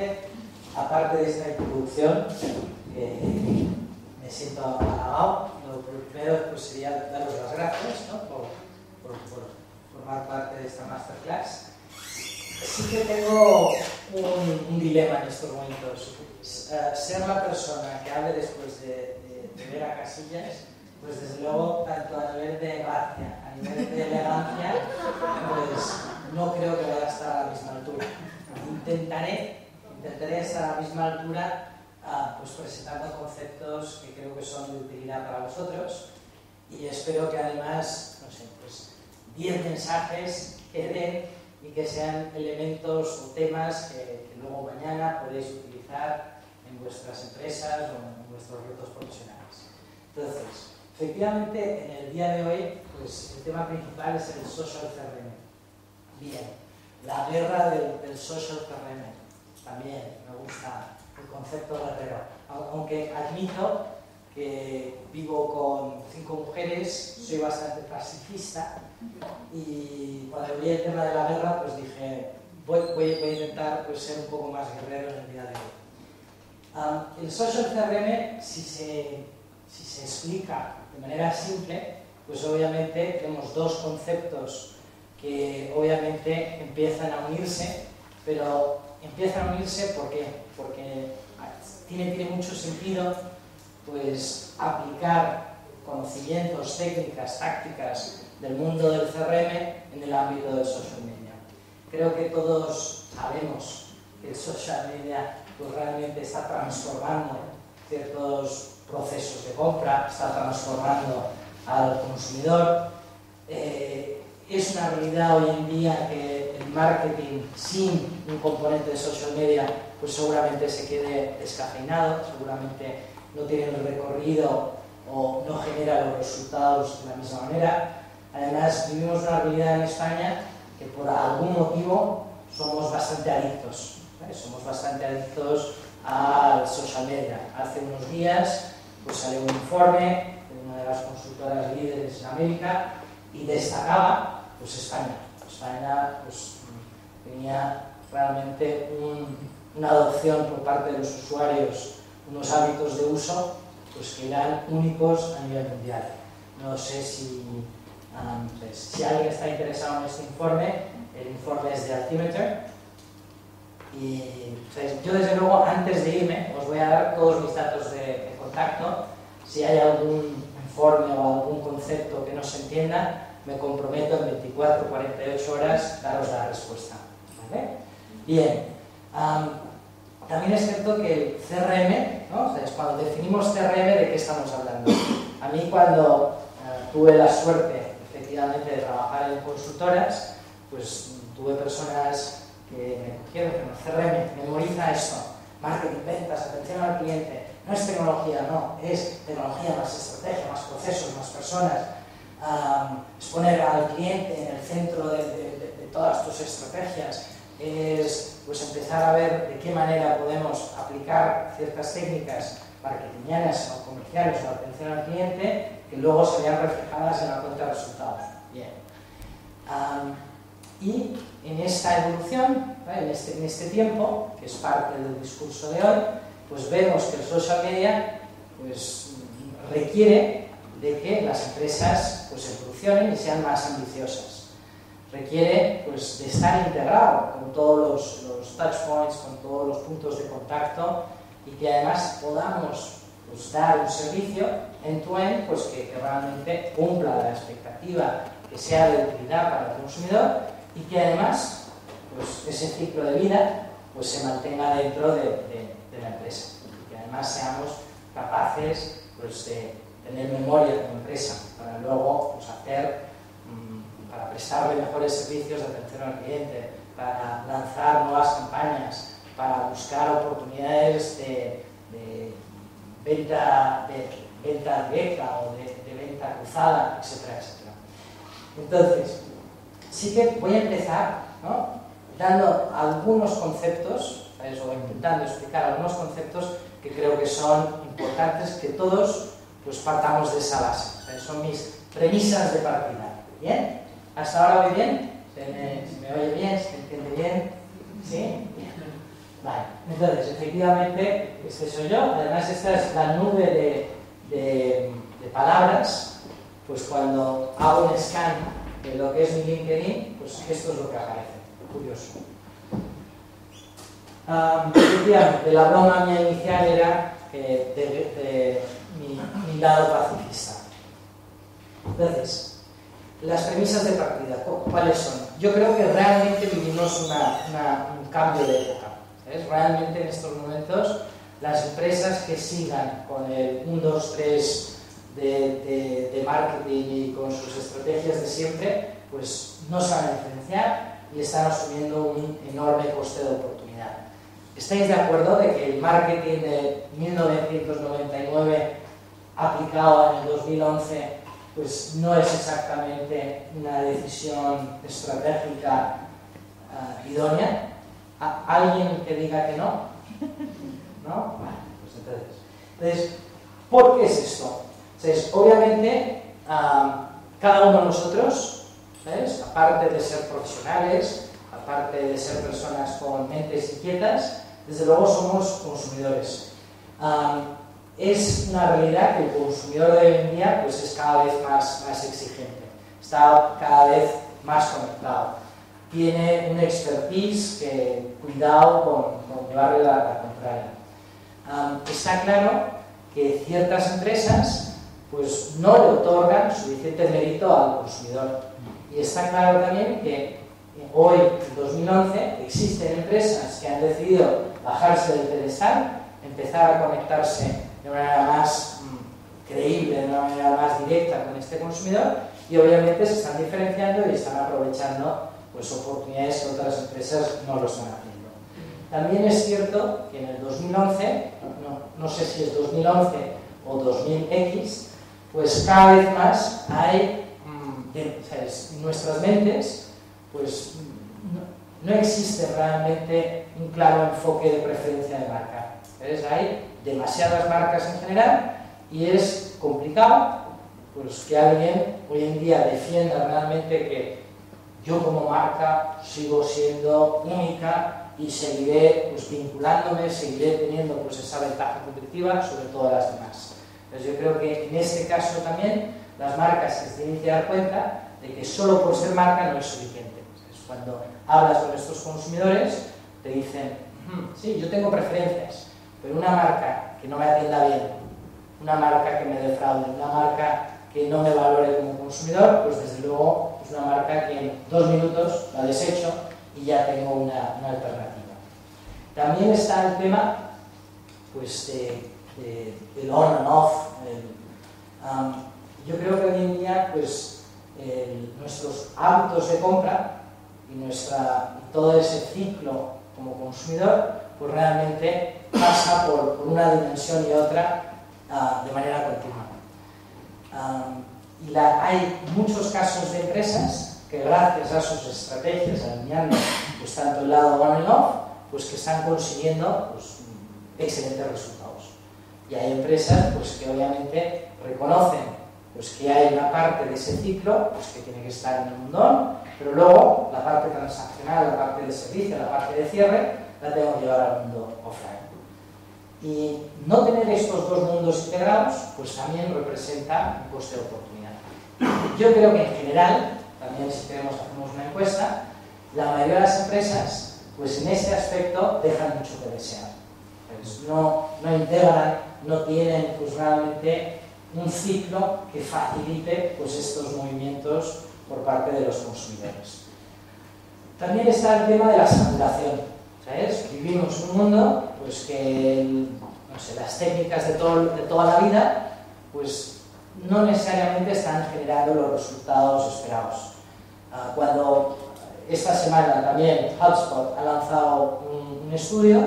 efectivamente, aparte de esta introducción, me siento halagado. Lo primero pues, sería daros las gracias, ¿no? por formar parte de esta masterclass. Sí que tengo un dilema en estos momentos. Ser la persona que hable después de ver a Casillas, pues desde luego, tanto a nivel de gracia, a nivel de elegancia, pues no creo que vaya a estar a la misma altura. Intentaré estar a la misma altura, pues presentando conceptos que creo que son de utilidad para vosotros, y espero que además, no sé, pues 10 mensajes queden y que sean elementos o temas que luego mañana podéis utilizar en vuestras empresas o en vuestros retos profesionales. Entonces, efectivamente, en el día de hoy, pues el tema principal es el social CRM. Bien, la guerra del social CRM. También me gusta el concepto guerrero. Aunque admito que vivo con 5 mujeres, soy bastante pacifista, y cuando vi el tema de la guerra, pues dije, voy a intentar pues, ser un poco más guerrero en el día de hoy. El social CRM, si se explica de manera simple, pues obviamente tenemos dos conceptos que obviamente empiezan a unirse, pero empiezan a unirse porque tiene mucho sentido pues aplicar conocimientos, técnicas, tácticas del mundo del CRM en el ámbito del social media. Creo que todos sabemos que el social media pues, realmente está transformando ciertos procesos de compra, está transformando al consumidor. Es una realidad hoy en día que el marketing sin un componente de social media pues seguramente se quede descafeinado, seguramente no tiene el recorrido o no genera los resultados de la misma manera. Además, vivimos una realidad en España que por algún motivo somos bastante adictos, ¿vale? Somos bastante adictos al social media. Hace unos días pues, salió un informe de una de las consultoras líderes en América y destacaba pues, España. España pues, tenía realmente una adopción por parte de los usuarios, unos hábitos de uso pues, que eran únicos a nivel mundial. No sé si alguien está interesado en este informe, el informe es de Altimeter. Y pues, yo desde luego, antes de irme, os voy a dar todos mis datos de contacto. Si hay algún informe o algún concepto que no se entienda, me comprometo en 24 o 48 horas daros la respuesta. ¿Vale? Bien. También es cierto que el CRM, ¿no? O sea, cuando definimos CRM, ¿de qué estamos hablando? A mí cuando tuve la suerte, efectivamente, de trabajar en consultoras, pues tuve personas que me cogieron, que CRM, memoriza esto, marketing, ventas, atención al cliente, no es tecnología, no, es tecnología más estrategia, más procesos, más personas, es poner al cliente en el centro de todas tus estrategias, es pues empezar a ver de qué manera podemos aplicar ciertas técnicas marketingianas o comerciales o atención al cliente que luego se vean reflejadas en la cuenta de resultados. Bien. Y en esta evolución, ¿vale? en este tiempo, que es parte del discurso de hoy, pues vemos que el social media pues, requiere de que las empresas pues, evolucionen y sean más ambiciosas. Requiere pues, de estar integrado con todos los touch points, con todos los puntos de contacto, y que además podamos pues, dar un servicio end-to-end pues, que realmente cumpla la expectativa, que sea de utilidad para el consumidor y que además pues, ese ciclo de vida pues, se mantenga dentro de la empresa, y que además seamos capaces pues, de tener memoria como empresa para luego pues, para prestarle mejores servicios de atención al cliente, para lanzar nuevas campañas, para buscar oportunidades de venta directa o de venta cruzada, etcétera, etcétera. Entonces, sí que voy a empezar, ¿no? Dando algunos conceptos, ¿sabes? O intentando explicar algunos conceptos que creo que son importantes que todos pues, partamos de esa base. ¿Sabes? Son mis premisas de partida. ¿Bien? ¿Hasta ahora voy bien? ¿Se me oye bien? ¿Se me entiende bien? ¿Sí? Vale. Entonces, efectivamente, este soy yo. Además, esta es la nube de palabras. Pues cuando hago un scan de lo que es mi LinkedIn, pues esto es lo que aparece. Curioso. Efectivamente, la broma mía inicial era de mi lado pacifista. Entonces, las premisas de partida, ¿cuáles son? Yo creo que realmente vivimos un cambio de época. ¿Sabes? Realmente en estos momentos las empresas que sigan con el 1, 2, 3 de marketing y con sus estrategias de siempre, pues no se van a diferenciar y están asumiendo un enorme coste de oportunidad. ¿Estáis de acuerdo de que el marketing de 1999 aplicado en el 2011 pues no es exactamente una decisión estratégica idónea? ¿Alguien que diga que no? ¿No? Vale, pues entonces, ¿por qué es esto? Entonces, obviamente, cada uno de nosotros, ¿sabes? Aparte de ser profesionales, aparte de ser personas con mentes inquietas, desde luego somos consumidores. Es una realidad que el consumidor de hoy en día pues, es cada vez más exigente, está cada vez más conectado. Tiene un expertise que cuidado con llevarle la contraria. Está claro que ciertas empresas pues, no le otorgan suficiente mérito al consumidor. Y está claro también que hoy, en 2011, existen empresas que han decidido bajarse del pedestal, empezar a conectarse de una manera más creíble, de una manera más directa con este consumidor y obviamente se están diferenciando y están aprovechando pues, oportunidades que otras empresas no lo están haciendo. También es cierto que en el 2011, no sé si es 2011 o 2000X, pues cada vez más hay, en nuestras mentes, pues no existe realmente un claro enfoque de preferencia de marca. ¿Ves? Hay demasiadas marcas en general y es complicado pues, que alguien hoy en día defienda realmente que yo como marca sigo siendo única y seguiré pues, vinculándome, seguiré teniendo pues, esa ventaja competitiva sobre todas las demás. Entonces yo creo que en este caso también las marcas se tienen que dar cuenta de que solo por ser marca no es suficiente. Entonces, cuando hablas con estos consumidores te dicen, sí, yo tengo preferencias, pero una marca que no me atienda bien, una marca que me defraude, una marca que no me valore como consumidor, pues desde luego es una marca que en 2 minutos la desecho y ya tengo una alternativa. También está el tema pues, del on and off. Yo creo que hoy en día pues, nuestros hábitos de compra y todo ese ciclo como consumidor pues realmente pasa por una dimensión y otra de manera continua. Hay muchos casos de empresas que gracias a sus estrategias, alineando pues, tanto el lado on y off, pues que están consiguiendo pues, excelentes resultados. Y hay empresas pues, que obviamente reconocen pues, que hay una parte de ese ciclo pues, que tiene que estar en el mundo, pero luego la parte transaccional, la parte de servicio, la parte de cierre, la tengo que llevar al mundo offline. Y no tener estos dos mundos integrados, pues también representa un coste de oportunidad. Yo creo que en general, también si hacemos una encuesta, la mayoría de las empresas, pues en este aspecto dejan mucho que desear. Pues no integran, no tienen pues realmente un ciclo que facilite pues estos movimientos por parte de los consumidores. También está el tema de la saturación. ¿Sabes? Vivimos en un mundo pues, que no sé, las técnicas de toda la vida pues, no necesariamente están generando los resultados esperados. Cuando esta semana también HubSpot ha lanzado un estudio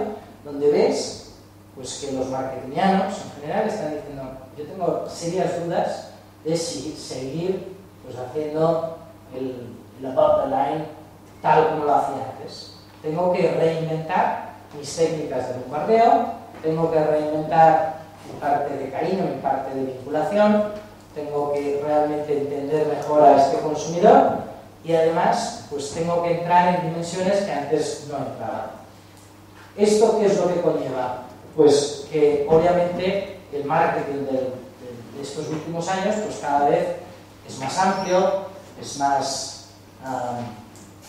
donde ves pues, que los marketingianos en general están diciendo yo tengo serias dudas de si seguir pues, haciendo el above the line tal como lo hacía antes. Tengo que reinventar mis técnicas de bombardeo, tengo que reinventar mi parte de cariño, mi parte de vinculación, tengo que realmente entender mejor a este consumidor y además pues tengo que entrar en dimensiones que antes no entraba. ¿Esto qué es lo que conlleva? Pues que obviamente el marketing de estos últimos años pues cada vez es más amplio, es más,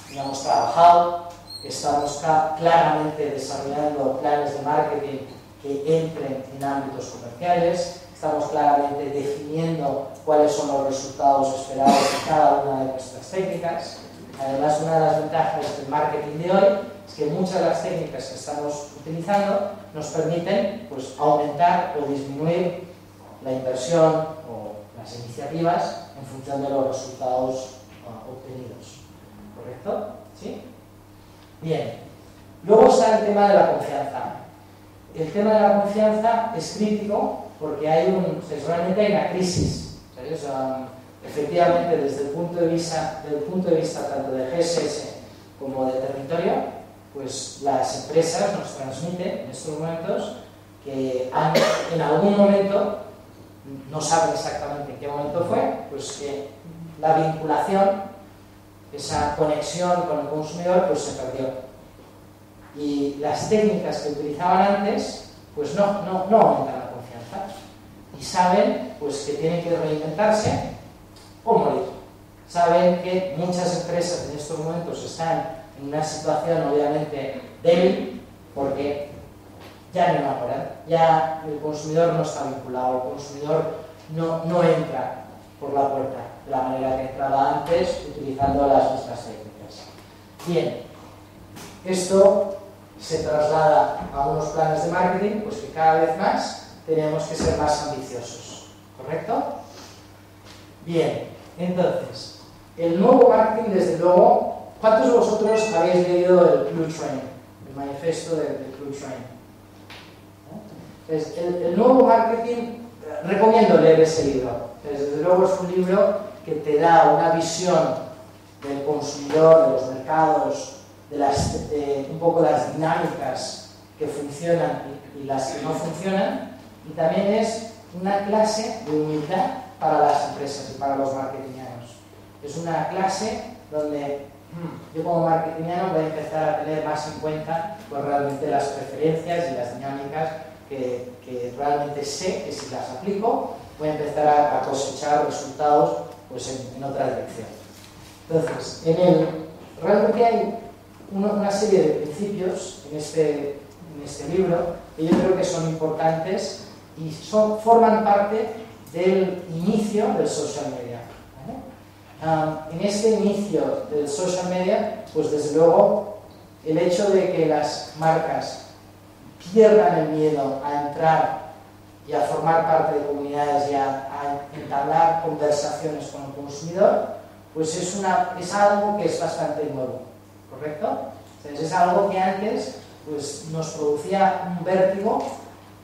digamos, trabajado. Estamos claramente desarrollando planes de marketing que entren en ámbitos comerciales. Estamos claramente definiendo cuáles son los resultados esperados de cada una de nuestras técnicas. Además, una de las ventajas del marketing de hoy es que muchas de las técnicas que estamos utilizando nos permiten pues, aumentar o disminuir la inversión o las iniciativas en función de los resultados obtenidos. ¿Correcto? ¿Sí? Bien. Luego está el tema de la confianza. El tema de la confianza es crítico porque realmente hay una crisis. ¿Sabes? Efectivamente, desde el punto de vista tanto de GSS como de territorio, pues las empresas nos transmiten en estos momentos que en algún momento, no saben exactamente en qué momento fue, pues que la vinculación, esa conexión con el consumidor, pues se perdió. Y las técnicas que utilizaban antes, pues no aumentan la confianza. Y saben pues que tienen que reinventarse o morir. Saben que muchas empresas en estos momentos están en una situación obviamente débil porque ya no enamoran, ya el consumidor no está vinculado, el consumidor no entra por la puerta de la manera que entraba antes utilizando las mismas técnicas. Bien, esto se traslada a unos planes de marketing pues que cada vez más tenemos que ser más ambiciosos, ¿correcto? Bien, entonces, el nuevo marketing, desde luego, ¿cuántos de vosotros habéis leído el Clue Train, el manifiesto del Clue Train? Entonces, el nuevo marketing, recomiendo leer ese libro. Entonces, desde luego es un libro que te da una visión del consumidor, de los mercados, de un poco las dinámicas que funcionan y las que no funcionan, y también es una clase de humildad para las empresas y para los marketingianos. Es una clase donde yo como marketingiano voy a empezar a tener más en cuenta pues, realmente las preferencias y las dinámicas que realmente sé que si las aplico voy a empezar a cosechar resultados pues, en otra dirección. Entonces, realmente hay una serie de principios en este libro que yo creo que son importantes y forman parte del inicio del social media. En este inicio del social media, pues desde luego el hecho de que las marcas pierdan el miedo a entrar y a formar parte de comunidades y a entablar conversaciones con el consumidor, pues es algo que es bastante nuevo, ¿correcto? Entonces es algo que antes pues, nos producía un vértigo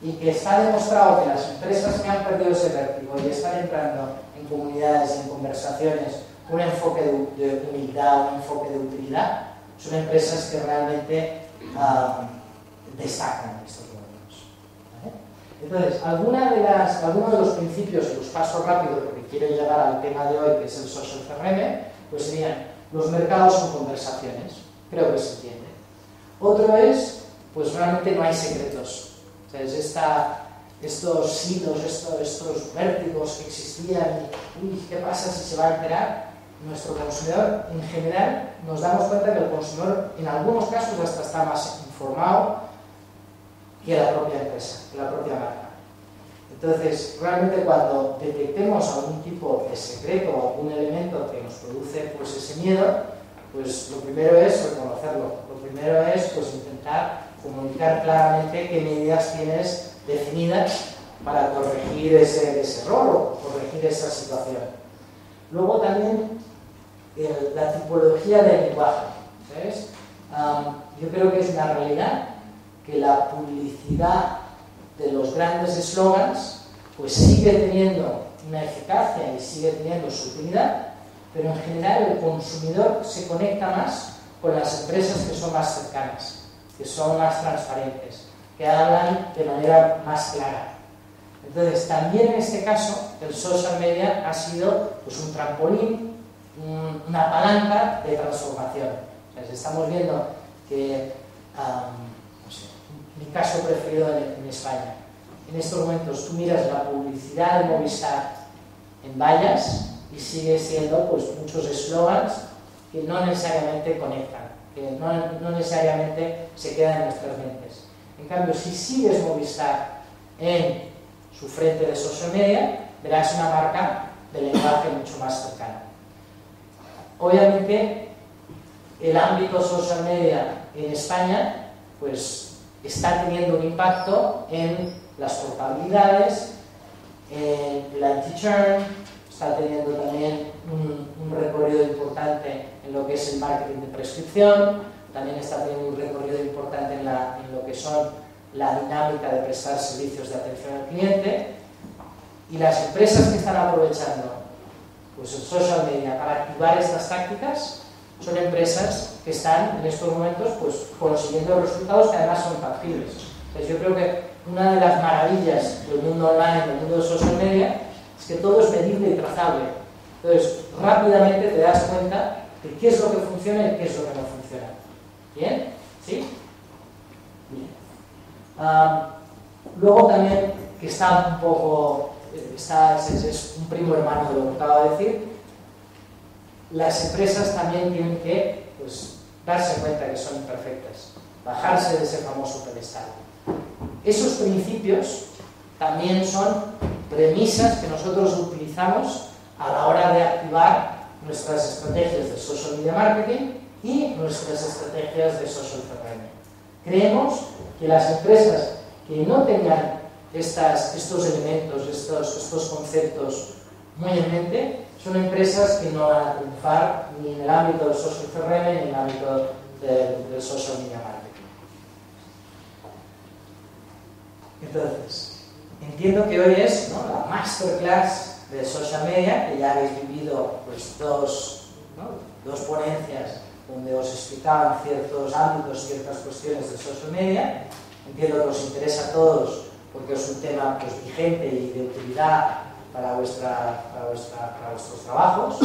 y que está demostrado que las empresas que han perdido ese vértigo y están entrando en comunidades y en conversaciones con un enfoque de humildad, un enfoque de utilidad, son empresas que realmente destacan en estos momentos. ¿Vale? Entonces, algunos de los principios, y los paso rápido porque quiero llegar al tema de hoy, que es el social CRM, pues serían, los mercados son conversaciones, creo que se entiende. Otro es, pues realmente no hay secretos. Entonces, estos hilos, estos vértigos que existían, y ¿qué pasa si se va a enterar? Nuestro consumidor, en general, nos damos cuenta que el consumidor, en algunos casos, hasta está más informado que la propia empresa, que la propia marca. Entonces, realmente cuando detectemos algún tipo de secreto o algún elemento que nos produce pues, ese miedo, pues lo primero es reconocerlo. Lo primero es pues, intentar comunicar claramente qué medidas tienes definidas para corregir ese error o corregir esa situación. Luego también la tipología del lenguaje, ¿sabes? Yo creo que es una realidad que la publicidad de los grandes eslogans pues sigue teniendo una eficacia y sigue teniendo su utilidad, pero en general el consumidor se conecta más con las empresas que son más cercanas, que son más transparentes, que hablan de manera más clara. Entonces, también en este caso, el social media ha sido pues, un trampolín, una palanca de transformación. Entonces, estamos viendo que mi caso preferido en España. En estos momentos tú miras la publicidad de Movistar en vallas y sigue siendo pues muchos eslogans que no necesariamente conectan, que no necesariamente se quedan en nuestras mentes. En cambio, si sigues Movistar en su frente de social media, verás una marca de lenguaje mucho más cercano. Obviamente, el ámbito social media en España pues está teniendo un impacto en las portabilidades, en el anti-churn, está teniendo también un recorrido importante en lo que es el marketing de prescripción, también está teniendo un recorrido importante en lo que son la dinámica de prestar servicios de atención al cliente, y las empresas que están aprovechando pues el social media para activar estas tácticas son empresas que están en estos momentos pues consiguiendo resultados que además son tangibles. Entonces, yo creo que una de las maravillas del mundo online, del mundo de social media, es que todo es medible y trazable. Entonces, rápidamente te das cuenta de qué es lo que funciona y qué es lo que no funciona. ¿Bien? ¿Sí? Bien. Luego también, que está un poco, es un primo hermano de lo que acabo de decir, las empresas también tienen que pues, darse cuenta que son imperfectas, bajarse de ese famoso pedestal. Esos principios también son premisas que nosotros utilizamos a la hora de activar nuestras estrategias de social media marketing y nuestras estrategias de social CRM. Creemos que las empresas que no tengan estos elementos, estos conceptos muy en mente, son empresas que no van a triunfar ni en el ámbito del social CRM ni en el ámbito del social media marketing. Entonces, entiendo que hoy es, ¿no?, la masterclass de social media, que ya habéis vivido pues, dos ponencias donde os explicaban ciertos ámbitos, ciertas cuestiones de social media. Entiendo que os interesa a todos porque es un tema pues, vigente y de utilidad para vuestros trabajos.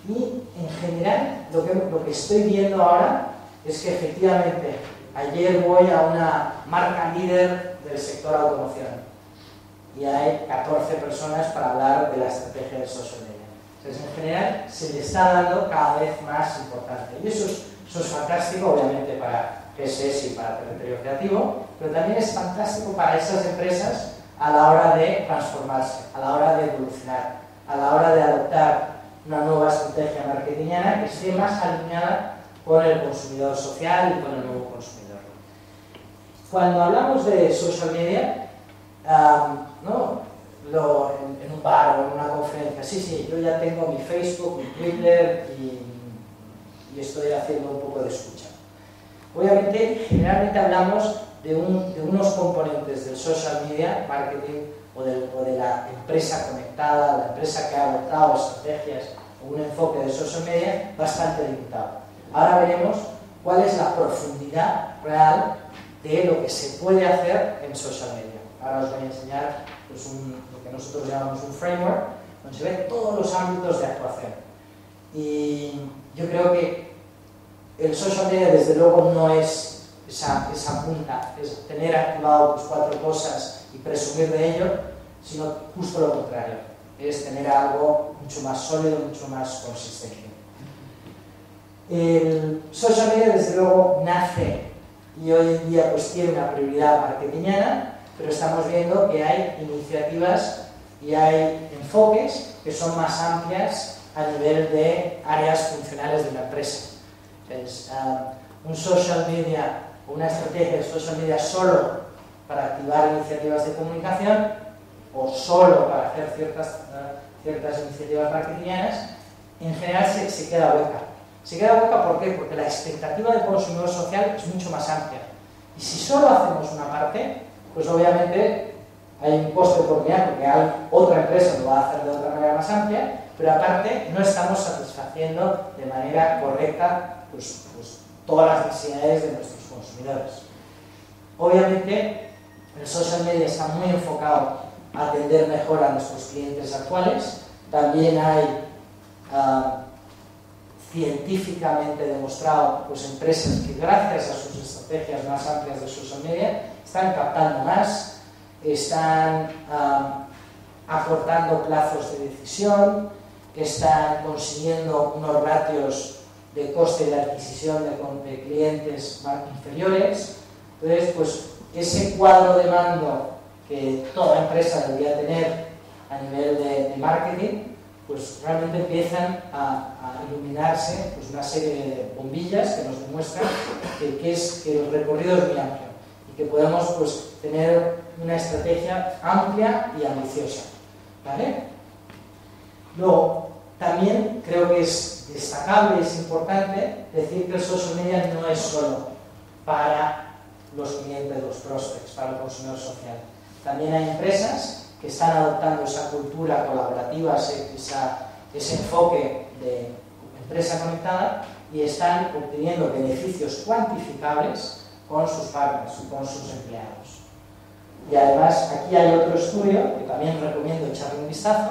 Y en general lo que estoy viendo ahora es que efectivamente ayer voy a una marca líder del sector automoción y hay 14 personas para hablar de la estrategia de social media. Entonces, en general, se le está dando cada vez más importancia. Y eso es fantástico, obviamente, para GSS y para Territorio Creativo, pero también es fantástico para esas empresas a la hora de transformarse, a la hora de evolucionar, a la hora de adoptar una nueva estrategia marketingiana que esté más alineada con el consumidor social y con el nuevo consumidor. Cuando hablamos de social media, en un bar o en una conferencia, sí, yo ya tengo mi Facebook, mi Twitter y estoy haciendo un poco de escucha. Obviamente, generalmente hablamos de unos componentes del social media marketing o de la empresa conectada, la empresa que ha adoptado estrategias o un enfoque de social media bastante limitado. Ahora veremos cuál es la profundidad real de lo que se puede hacer en social media. Ahora os voy a enseñar pues, lo que nosotros llamamos un framework, donde se ven todos los ámbitos de actuación. Y yo creo que el social media, desde luego, no es esa punta, es tener activado pues, 4 cosas y presumir de ello, sino justo lo contrario, es tener algo mucho más sólido, mucho más consistente. El social media, desde luego, nace y hoy en día pues, tiene una prioridad marketingiana, pero estamos viendo que hay iniciativas y hay enfoques que son más amplias a nivel de áreas funcionales de la empresa. Entonces, un social media o una estrategia de social media solo para activar iniciativas de comunicación o solo para hacer ciertas iniciativas marketingianas, en general se queda hueca. Se queda hueca, ¿por qué? Porque la expectativa del consumidor social es mucho más amplia. Y si solo hacemos una parte, pues obviamente hay un coste de oportunidad porque hay otra empresa que lo va a hacer de otra manera más amplia, pero aparte no estamos satisfaciendo de manera correcta pues, todas las necesidades de nuestros consumidores. Obviamente el social media está muy enfocado a atender mejor a nuestros clientes actuales. También hay científicamente demostrado, pues empresas que gracias a sus estrategias más amplias de social media están captando más, están acortando plazos de decisión, están consiguiendo unos ratios de coste de adquisición de clientes más inferiores. Entonces, pues ese cuadro de mando que toda empresa debería tener a nivel de marketing, pues realmente empiezan a iluminarse pues una serie de bombillas que nos demuestran que el recorrido es muy amplio y que podemos pues tener una estrategia amplia y ambiciosa, ¿vale? Luego, también creo que es destacable, es importante decir que el social media no es solo para los clientes, los prospects, para el consumidor social. También hay empresas que están adoptando esa cultura colaborativa, ese enfoque de empresa conectada y están obteniendo beneficios cuantificables con sus partners, con sus empleados. Y además aquí hay otro estudio que también recomiendo echarle un vistazo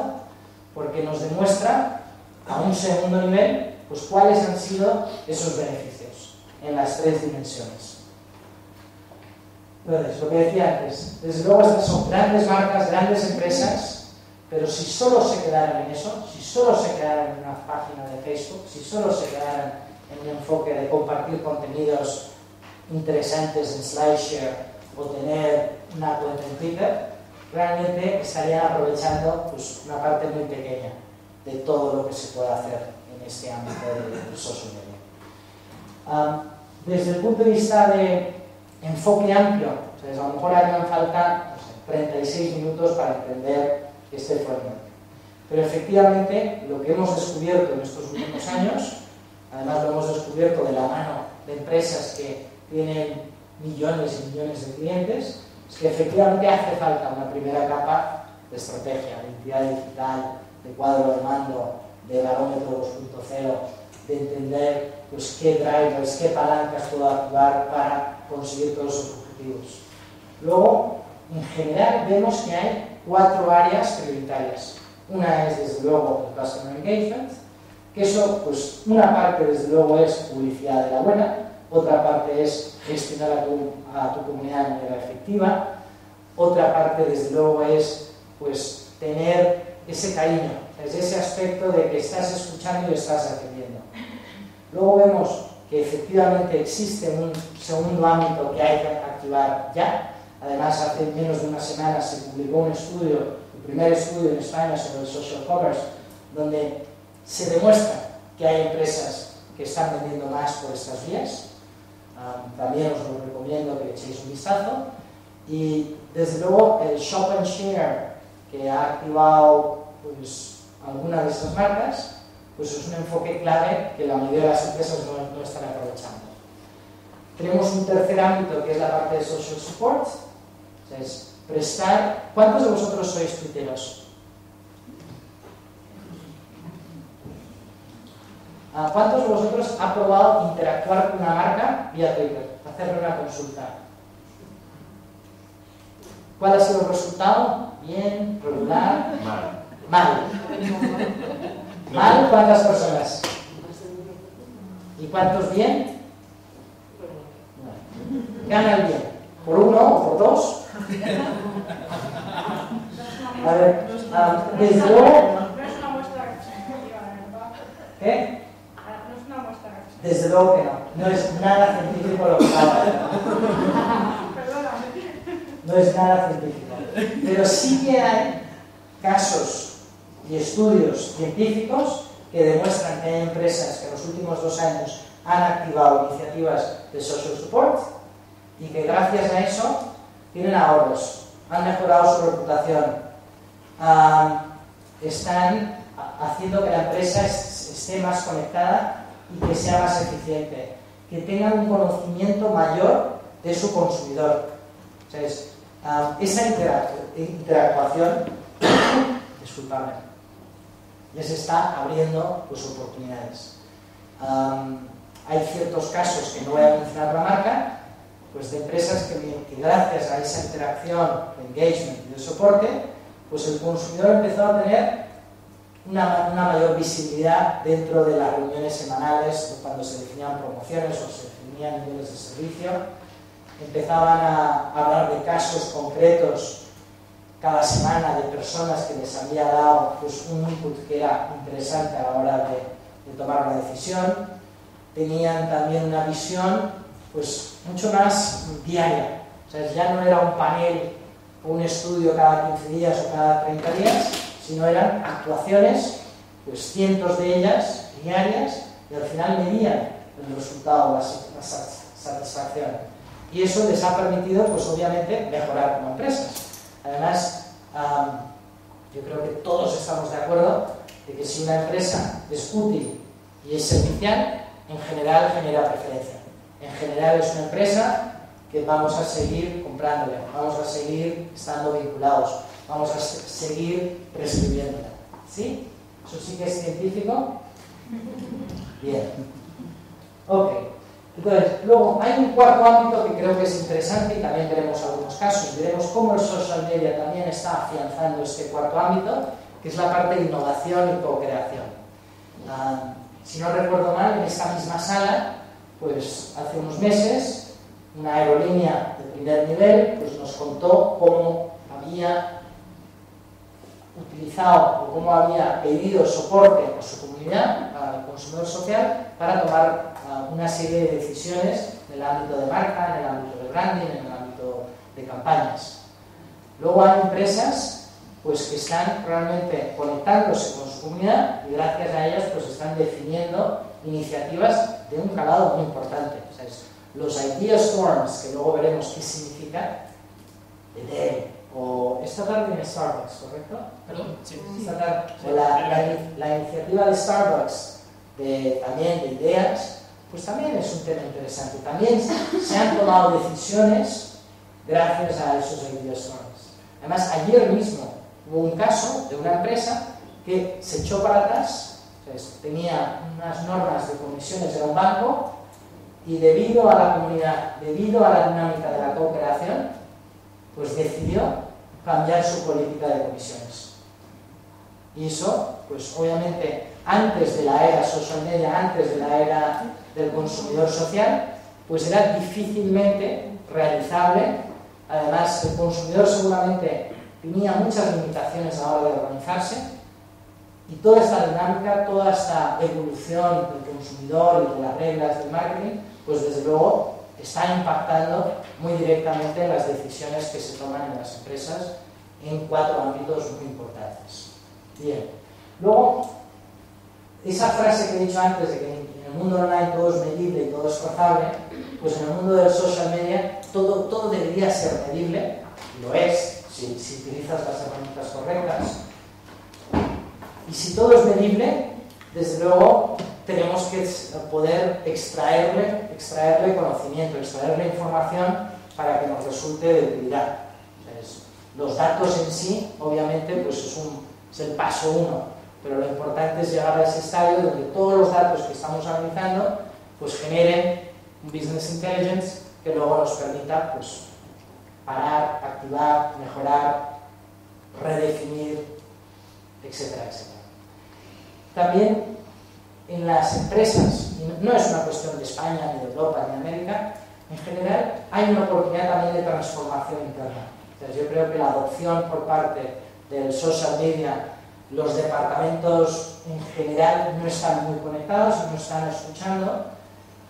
porque nos demuestra a un segundo nivel pues cuáles han sido esos beneficios en las tres dimensiones. Entonces, lo que decía antes, desde luego estas son grandes marcas, grandes empresas, pero si solo se quedaran en eso, si solo se quedaran en una página de Facebook, si solo se quedaran en un enfoque de compartir contenidos interesantes en SlideShare o tener una cuenta en Twitter, realmente estarían aprovechando pues, una parte muy pequeña de todo lo que se puede hacer en este ámbito de social media. Desde el punto de vista de enfoque amplio, o sea, a lo mejor harían falta 36 minutos para entender este framework. Pero efectivamente, lo que hemos descubierto en estos últimos años, además lo hemos descubierto de la mano de empresas que tienen millones y millones de clientes, es que efectivamente hace falta una primera capa de estrategia, de identidad digital, de cuadro de mando, de barómetro 2.0, de entender pues, qué drivers, qué palancas puedo activar para conseguir todos esos objetivos. Luego, en general, vemos que hay 4 áreas prioritarias. Una es, desde luego, el Customer Engagement, que eso, pues, una parte, desde luego, es publicidad de la buena, otra parte es gestionar a tu comunidad de manera efectiva, otra parte, desde luego, es, pues, tener ese cariño, es ese aspecto de que estás escuchando y estás atendiendo. Luego vemos que efectivamente existe un segundo ámbito que hay que activar ya. Además, hace menos de una semana se publicó un estudio, el primer estudio en España sobre el social commerce, donde se demuestra que hay empresas que están vendiendo más por estas vías. También os lo recomiendo que echéis un vistazo. Y desde luego el Shop and Share que ha activado pues, alguna de estas marcas, pues es un enfoque clave que la mayoría de las empresas no están aprovechando. Tenemos un tercer ámbito que es la parte de social support, o sea, es prestar. ¿Cuántos de vosotros sois tuiteros? ¿Cuántos de vosotros ha probado interactuar con una marca vía Twitter, hacerle una consulta? ¿Cuál ha sido el resultado? ¿Bien? ¿Regular? Mal. ¿Mal? ¿Cuántas personas? ¿Y cuántos bien? Gana el bien. ¿Por 1 o por 2? A ver, desde luego... No es una muestra representativa, ¿verdad? ¿Qué? No es una muestra representativa. Desde luego que no. No es nada científico lo que acaba de decir. Perdóname. No es nada científico. Pero sí que hay casos y estudios científicos que demuestran que hay empresas que en los últimos 2 años han activado iniciativas de social support y que gracias a eso tienen ahorros, han mejorado su reputación, están haciendo que la empresa esté más conectada y que sea más eficiente, que tengan un conocimiento mayor de su consumidor. O sea, esa interactuación disculpadme, les está abriendo pues, oportunidades. Hay ciertos casos que no voy a mencionar la marca, pues de empresas que gracias a esa interacción, de engagement y de soporte, pues el consumidor empezó a tener una mayor visibilidad dentro de las reuniones semanales, cuando se definían promociones o se definían niveles de servicio. Empezaban a hablar de casos concretos cada semana de personas que les había dado pues, un input que era interesante a la hora de tomar una decisión. Tenían también una visión pues, mucho más diaria. O sea, ya no era un panel o un estudio cada 15 días o cada 30 días, sino eran actuaciones, pues cientos de ellas, diarias, y al final medían el resultado, la satisfacción. Y eso les ha permitido, pues obviamente, mejorar como empresas. Además, yo creo que todos estamos de acuerdo de que si una empresa es útil y es servicial, en general genera preferencia. En general es una empresa que vamos a seguir comprándole, vamos a seguir estando vinculados, vamos a seguir prescribiéndola. ¿Sí? ¿Eso sí que es científico? Bien. Ok. Entonces, luego hay un cuarto ámbito que creo que es interesante y también veremos algunos casos. Veremos cómo el social media también está afianzando este cuarto ámbito, que es la parte de innovación y co-creación. Si no recuerdo mal, en esta misma sala, pues hace unos meses, una aerolínea de primer nivel pues, nos contó cómo había utilizado o cómo había pedido soporte a su comunidad, al consumidor social, para tomar una serie de decisiones en el ámbito de marca, en el ámbito de branding, en el ámbito de campañas. Luego hay empresas pues, que están realmente conectándose con su comunidad y gracias a ellas pues, están definiendo iniciativas de un calado muy importante. O sea, los Idea Storms, que luego veremos qué significa, de Dell, o esta tarde en Starbucks, ¿correcto? ¿Perdón? Sí. Esta tarde, o la iniciativa de Starbucks también de ideas, pues también es un tema interesante. También se han tomado decisiones gracias a esos Idea Storms. Además, ayer mismo hubo un caso de una empresa que se echó para atrás, tenía unas normas de comisiones de un banco y debido a la comunidad, debido a la dinámica de la co-creación, pues decidió cambiar su política de comisiones. Y eso, pues obviamente, antes de la era social media, antes de la era del consumidor social, pues era difícilmente realizable. Además, el consumidor seguramente tenía muchas limitaciones a la hora de organizarse y toda esta dinámica, toda esta evolución del consumidor y de las reglas del marketing, pues desde luego está impactando muy directamente en las decisiones que se toman en las empresas en 4 ámbitos muy importantes. Bien, luego, esa frase que he dicho antes de que en el mundo online todo es medible y todo es trazable, pues en el mundo del social media todo debería ser medible, y lo es, si utilizas las herramientas correctas. Y si todo es medible, desde luego tenemos que poder extraerle conocimiento, extraerle información para que nos resulte de utilidad. Entonces, los datos en sí, obviamente, pues es el paso 1, pero lo importante es llegar a ese estadio donde todos los datos que estamos analizando pues generen un business intelligence que luego nos permita pues, parar, activar, mejorar, redefinir, etcétera, etcétera. También en las empresas, y no es una cuestión de España, ni de Europa, ni de América, en general hay una oportunidad también de transformación interna. Entonces, yo creo que la adopción por parte del social media, los departamentos en general no están muy conectados, no están escuchando,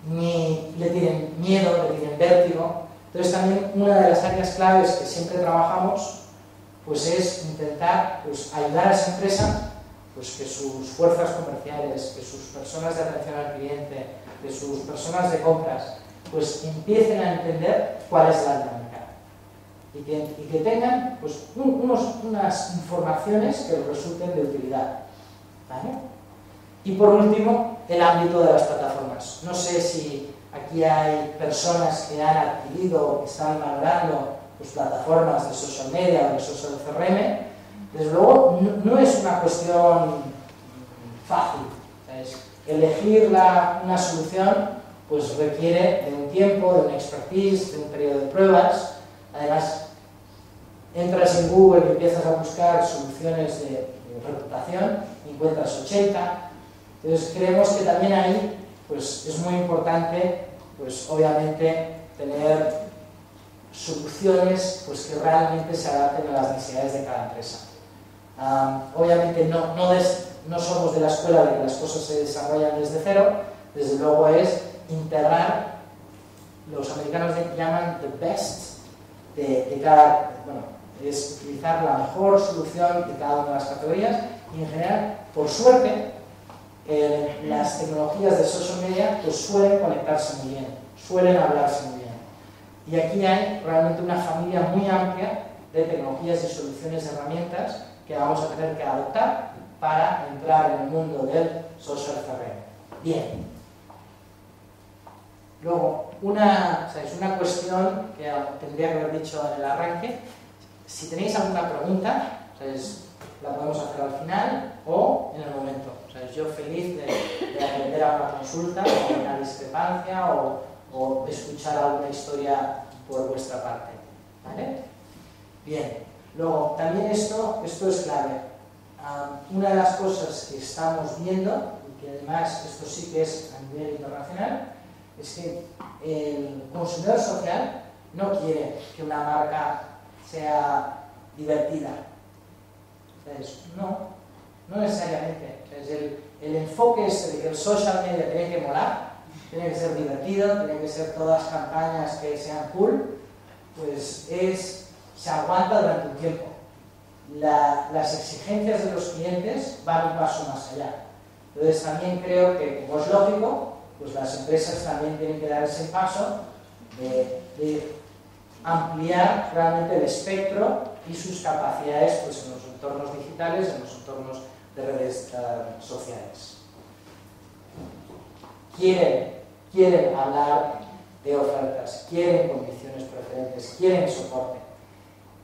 ni le tienen miedo, le tienen vértigo. Entonces también una de las áreas claves que siempre trabajamos pues es intentar pues, ayudar a esa empresa pues, que sus fuerzas comerciales, que sus personas de atención al cliente, que sus personas de compras pues empiecen a entender cuál es la dinámica y que tengan pues, unas informaciones que les resulten de utilidad. ¿Vale? Y por último, el ámbito de las plataformas. No sé si aquí hay personas que han adquirido o que están valorando pues, plataformas de social media o de social CRM. Desde luego, no es una cuestión fácil. ¿Sabes? Elegir una solución pues, requiere de un tiempo, de una expertise, de un periodo de pruebas. Además, entras en Google y empiezas a buscar soluciones de reputación encuentras 80. Entonces creemos que también ahí pues, es muy importante, pues, obviamente, tener soluciones pues, que realmente se adapten a las necesidades de cada empresa. Obviamente no somos de la escuela de que las cosas se desarrollan desde cero, desde luego es integrar, los americanos llaman the best de cada, bueno, es utilizar la mejor solución de cada una de las categorías y en general, por suerte, las tecnologías de social media pues suelen conectarse muy bien, suelen hablarse muy bien. Y aquí hay realmente una familia muy amplia de tecnologías y soluciones de herramientas que vamos a tener que adoptar para entrar en el mundo del social CRM. Bien. Luego, una cuestión que tendría que haber dicho en el arranque. Si tenéis alguna pregunta, la podemos hacer al final o en el momento. Yo feliz de atender a una consulta o una discrepancia o escuchar alguna historia por vuestra parte. ¿Vale? Bien. Luego, también esto es clave. Una de las cosas que estamos viendo, y que además esto sí que es a nivel internacional, es que el consumidor social no quiere que una marca sea divertida. Entonces, no necesariamente. Entonces, el enfoque de que el social media tiene que molar, tiene que ser divertido, tiene que ser todas campañas que sean cool, pues se aguanta durante un tiempo. Las exigencias de los clientes van un paso más allá. Entonces también creo que, como es lógico, pues las empresas también tienen que dar ese paso de ampliar realmente el espectro y sus capacidades pues, en los entornos digitales, en los entornos de redes sociales. Quieren hablar de ofertas, quieren condiciones preferentes, quieren soporte.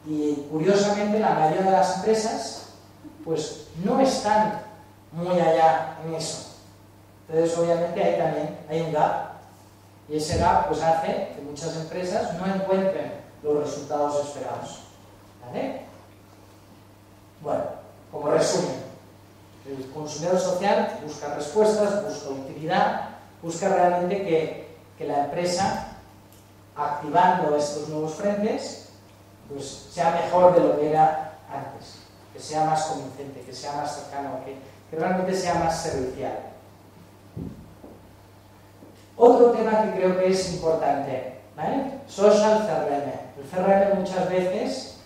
Y curiosamente la mayoría de las empresas pues no están muy allá en eso. Entonces obviamente ahí también hay un gap. Y ese gap pues hace que muchas empresas no encuentren los resultados esperados. ¿Vale? Bueno, como resumen, el consumidor social busca respuestas, busca utilidad, busca realmente que la empresa, activando estos nuevos frentes, pues sea mejor de lo que era antes, que sea más convincente, que sea más cercano, que realmente sea más servicial. Otro tema que creo que es importante, ¿vale? Social CRM. El CRM muchas veces,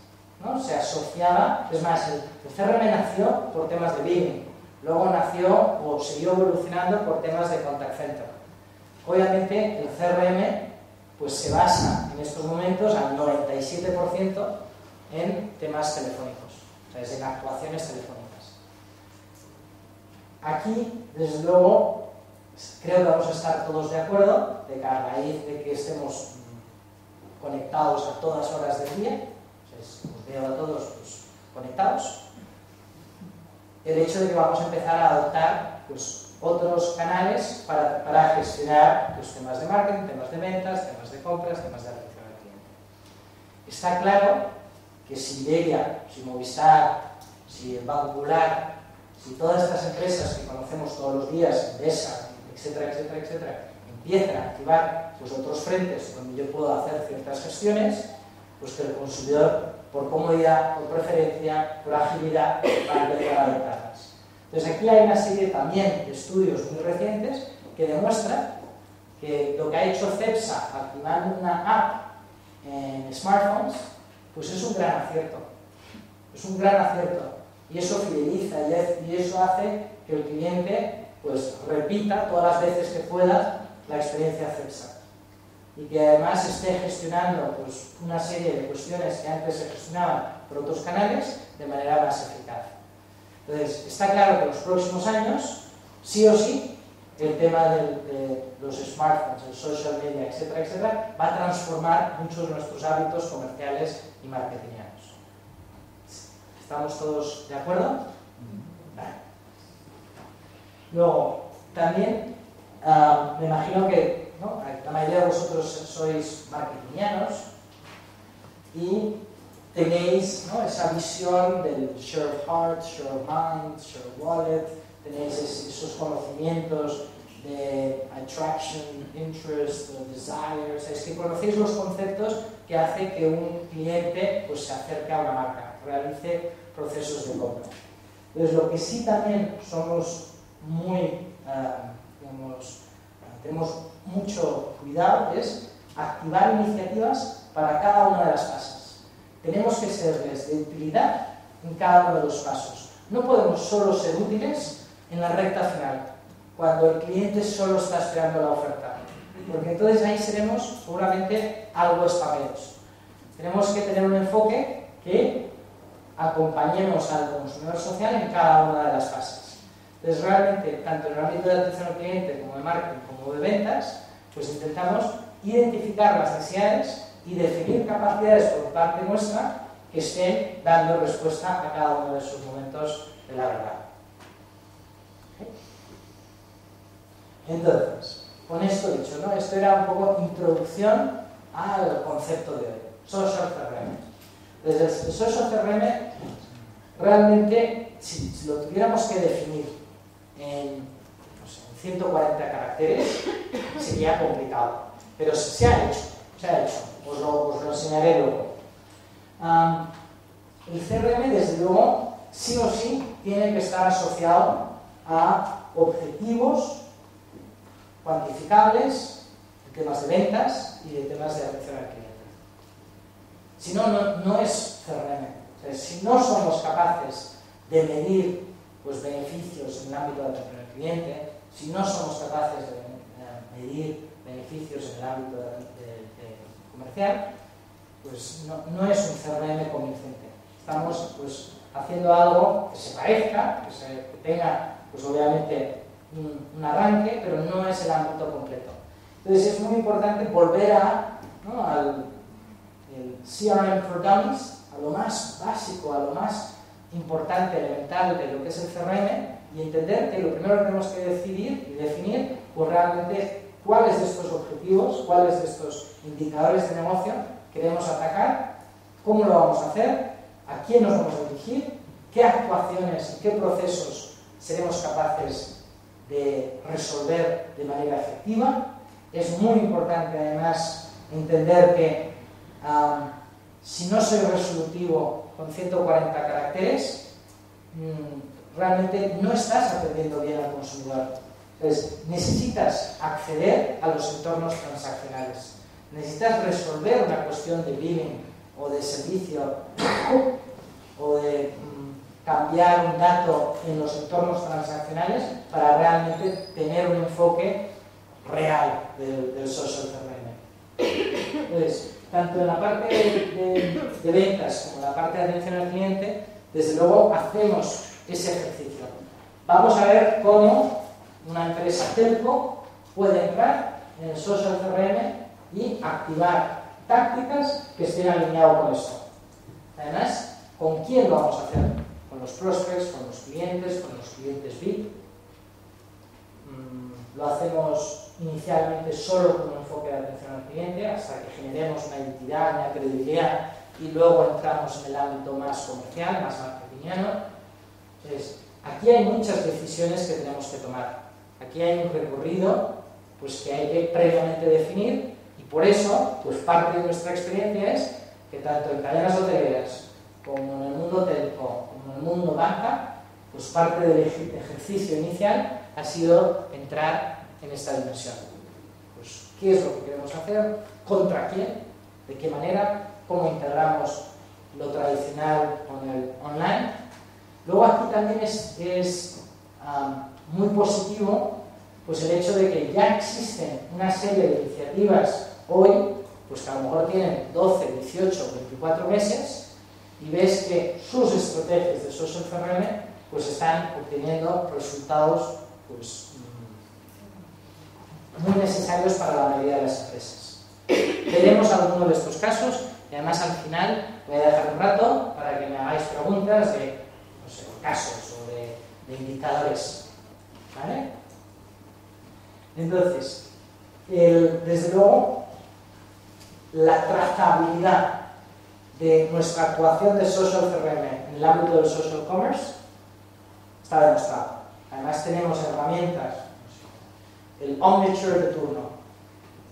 ¿no?, se asociaba, es más, el CRM nació por temas de billing, luego nació o siguió evolucionando por temas de contact center. Obviamente el CRM pues se basa en estos momentos al 97% en temas telefónicos, o sea, en actuaciones telefónicas. Aquí, desde luego, creo que vamos a estar todos de acuerdo de que a raíz de que estemos conectados a todas horas del día, os veo a todos pues, conectados, el hecho de que vamos a empezar a adoptar pues, otros canales para gestionar los temas de marketing, temas de ventas, temas de compras, temas de atención al cliente. Está claro que si Iberia, si Movistar, si el Banco Popular, si todas estas empresas que conocemos todos los días, Endesa, etcétera, etcétera, etcétera, empiezan a activar pues, otros frentes donde yo puedo hacer ciertas gestiones, pues que el consumidor, por comodidad, por preferencia, por agilidad, va a empezar a adoptarlas. Entonces aquí hay una serie también de estudios muy recientes que demuestran que lo que ha hecho Cepsa activando una app en smartphones, pues es un gran acierto. Es un gran acierto. Y eso fideliza y eso hace que el cliente pues, repita todas las veces que pueda la experiencia Cepsa. Y que además esté gestionando pues, una serie de cuestiones que antes se gestionaban por otros canales de manera más eficaz. Entonces, está claro que en los próximos años, sí o sí, el tema de los smartphones, el social media, etcétera, etcétera, va a transformar muchos de nuestros hábitos comerciales y marketingianos. ¿Estamos todos de acuerdo? Vale. Luego, también, me imagino que ¿no? La mayoría de vosotros sois marketingianos y tenéis, ¿no?, esa visión del shared heart, shared mind, shared wallet, tenéis esos conocimientos de attraction, interest, desire, es que conocéis los conceptos que hace que un cliente pues, se acerque a una marca, realice procesos de compra. Entonces, lo que sí también somos muy, tenemos mucho cuidado es activar iniciativas para cada una de las fases. Tenemos que serles de utilidad en cada uno de los pasos. No podemos solo ser útiles en la recta final, cuando el cliente solo está esperando la oferta, porque entonces ahí seremos seguramente algo espameros. Tenemos que tener un enfoque que acompañemos al consumidor social en cada una de las fases. Entonces realmente, tanto en el ámbito de atención al cliente como de marketing como de ventas, pues intentamos identificar las necesidades y definir capacidades por parte nuestra que estén dando respuesta a cada uno de esos momentos de la verdad. Entonces, con esto dicho, ¿no? Esto era un poco introducción al concepto de hoy, Social CRM. Desde el Social CRM, realmente, si lo tuviéramos que definir en 140 caracteres, sería complicado. Pero se ha hecho. Os lo enseñaré luego. El CRM, desde luego, sí o sí, tiene que estar asociado a objetivos cuantificables de temas de ventas y de temas de atención al cliente. Si no, no es CRM. O sea, si no somos capaces de medir pues, beneficios en el ámbito de atención al cliente, si no somos capaces de medir beneficios en el ámbito de comercial, pues no es un CRM convincente. Estamos pues, haciendo algo que se parezca, que tenga pues, obviamente un arranque, pero no es el ámbito completo. Entonces es muy importante volver al el CRM for Dummies, a lo más básico, a lo más importante, elemental de lo que es el CRM, y entender que lo primero que tenemos que decidir y definir pues realmente cuáles de estos objetivos, cuáles de estos indicadores de negocio queremos atacar, cómo lo vamos a hacer, a quién nos vamos a dirigir, qué actuaciones y qué procesos seremos capaces de resolver de manera efectiva. Es muy importante además entender que si no soy resolutivo con 140 caracteres, realmente no estás atendiendo bien al consumidor. Entonces, necesitas acceder a los entornos transaccionales. Necesitas resolver una cuestión de billing o de servicio o de cambiar un dato en los entornos transaccionales para realmente tener un enfoque real del social CRM. Entonces, tanto en la parte de ventas como en la parte de atención al cliente, desde luego hacemos ese ejercicio. Vamos a ver cómo una empresa telco puede entrar en el social CRM y activar tácticas que estén alineadas con esto. Además, ¿con quién lo vamos a hacer? Con los prospects, con los clientes VIP. Lo hacemos inicialmente solo con un enfoque de atención al cliente hasta que generemos una identidad, una credibilidad y luego entramos en el ámbito más comercial, más marketingiano. Entonces, aquí hay muchas decisiones que tenemos que tomar. Aquí hay un recorrido pues, que hay que previamente definir y por eso pues, parte de nuestra experiencia es que tanto en cadenas hoteleras como en el mundo telco, como en el mundo banca, pues parte del ejercicio inicial ha sido entrar en esta dimensión. Pues, ¿qué es lo que queremos hacer? ¿Contra quién? ¿De qué manera? ¿Cómo integramos lo tradicional con el online? Luego aquí también es muy positivo pues el hecho de que ya existen una serie de iniciativas hoy, pues que a lo mejor tienen 12, 18, 24 meses y ves que sus estrategias de social CRM pues están obteniendo resultados pues, muy necesarios para la mayoría de las empresas. Veremos algunos de estos casos y además al final voy a dejar un rato para que me hagáis preguntas de casos o de indicadores. ¿Vale? Entonces, desde luego, la trazabilidad de nuestra actuación de social CRM en el ámbito del social commerce está demostrado. Además tenemos herramientas, el Omniture de turno.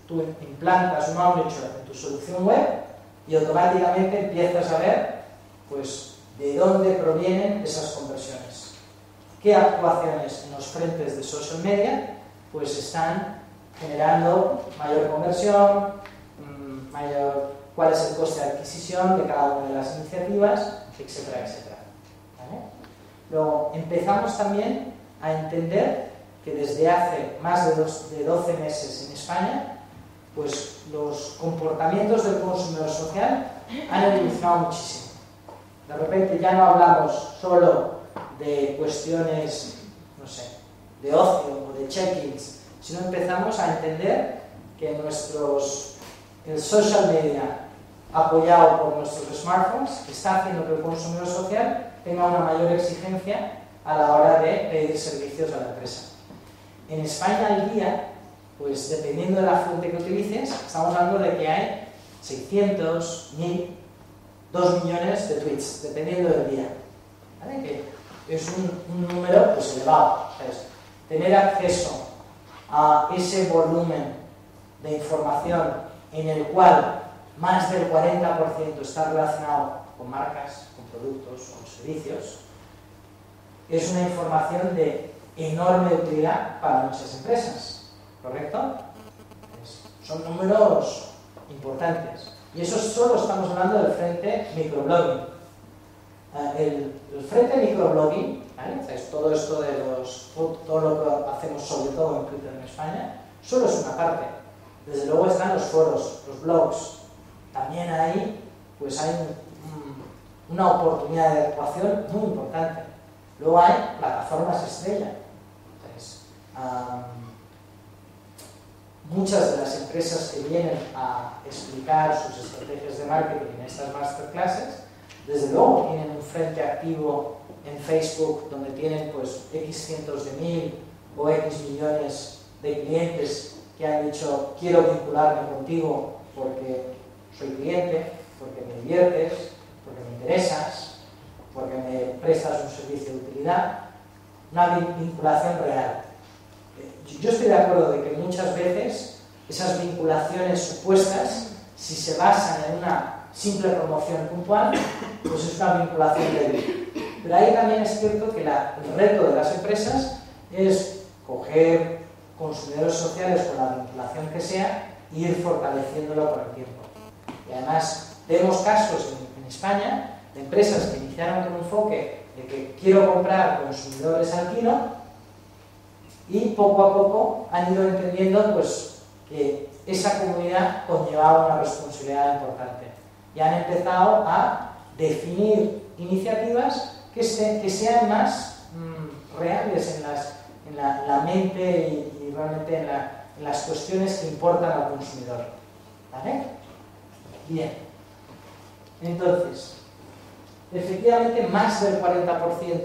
Tú implantas un Omniture en tu solución web y automáticamente empiezas a ver pues, de dónde provienen esas conversiones. ¿Qué actuaciones en los frentes de social media pues, están generando mayor conversión, cuál es el coste de adquisición de cada una de las iniciativas, etcétera, etcétera. ¿Vale? Luego empezamos también a entender que desde hace más de 12 meses en España, pues los comportamientos del consumidor social han evolucionado muchísimo. De repente ya no hablamos solo de cuestiones, no sé, de ocio o de check-ins, sino empezamos a entender que el social media apoyado por nuestros smartphones está haciendo que el consumidor social tenga una mayor exigencia a la hora de pedir servicios a la empresa. En España al día, pues dependiendo de la fuente que utilices, estamos hablando de que hay 600, 1000, 2 millones de tweets, dependiendo del día. ¿Vale? Que es un número pues, elevado. ¿Sabes? Tener acceso a ese volumen de información en el cual más del 40% está relacionado con marcas, con productos, con servicios, es una información de enorme utilidad para muchas empresas, ¿correcto? Son números importantes. Y eso solo estamos hablando del frente microblogging. El frente microblogging, ¿vale? ¿Sabes? Todo esto de todo lo que hacemos sobre todo en Twitter en España, solo es una parte. Desde luego están los foros, los blogs. También ahí pues hay una oportunidad de actuación muy importante. Luego hay plataformas estrella. Entonces, muchas de las empresas que vienen a explicar sus estrategias de marketing en estas masterclasses, desde luego tienen un frente activo en Facebook donde tienen pues X cientos de mil o X millones de clientes que han dicho quiero vincularme contigo porque soy cliente, porque me diviertes, porque me interesas, porque me prestas un servicio de utilidad, una vinculación real. Yo estoy de acuerdo de que muchas veces esas vinculaciones supuestas, si se basan en una simple promoción puntual, pues es una vinculación débil. Pero ahí también es cierto que el reto de las empresas es coger consumidores sociales con la vinculación que sea e ir fortaleciéndolo con el tiempo. Y además vemos casos en España de empresas que iniciaron con un enfoque de que quiero comprar consumidores al kilo y poco a poco han ido entendiendo pues, que esa comunidad conllevaba una responsabilidad importante y han empezado a definir iniciativas que sean más reales en la mente y realmente en las cuestiones que importan al consumidor. ¿Vale? Bien. Entonces, efectivamente más del 40%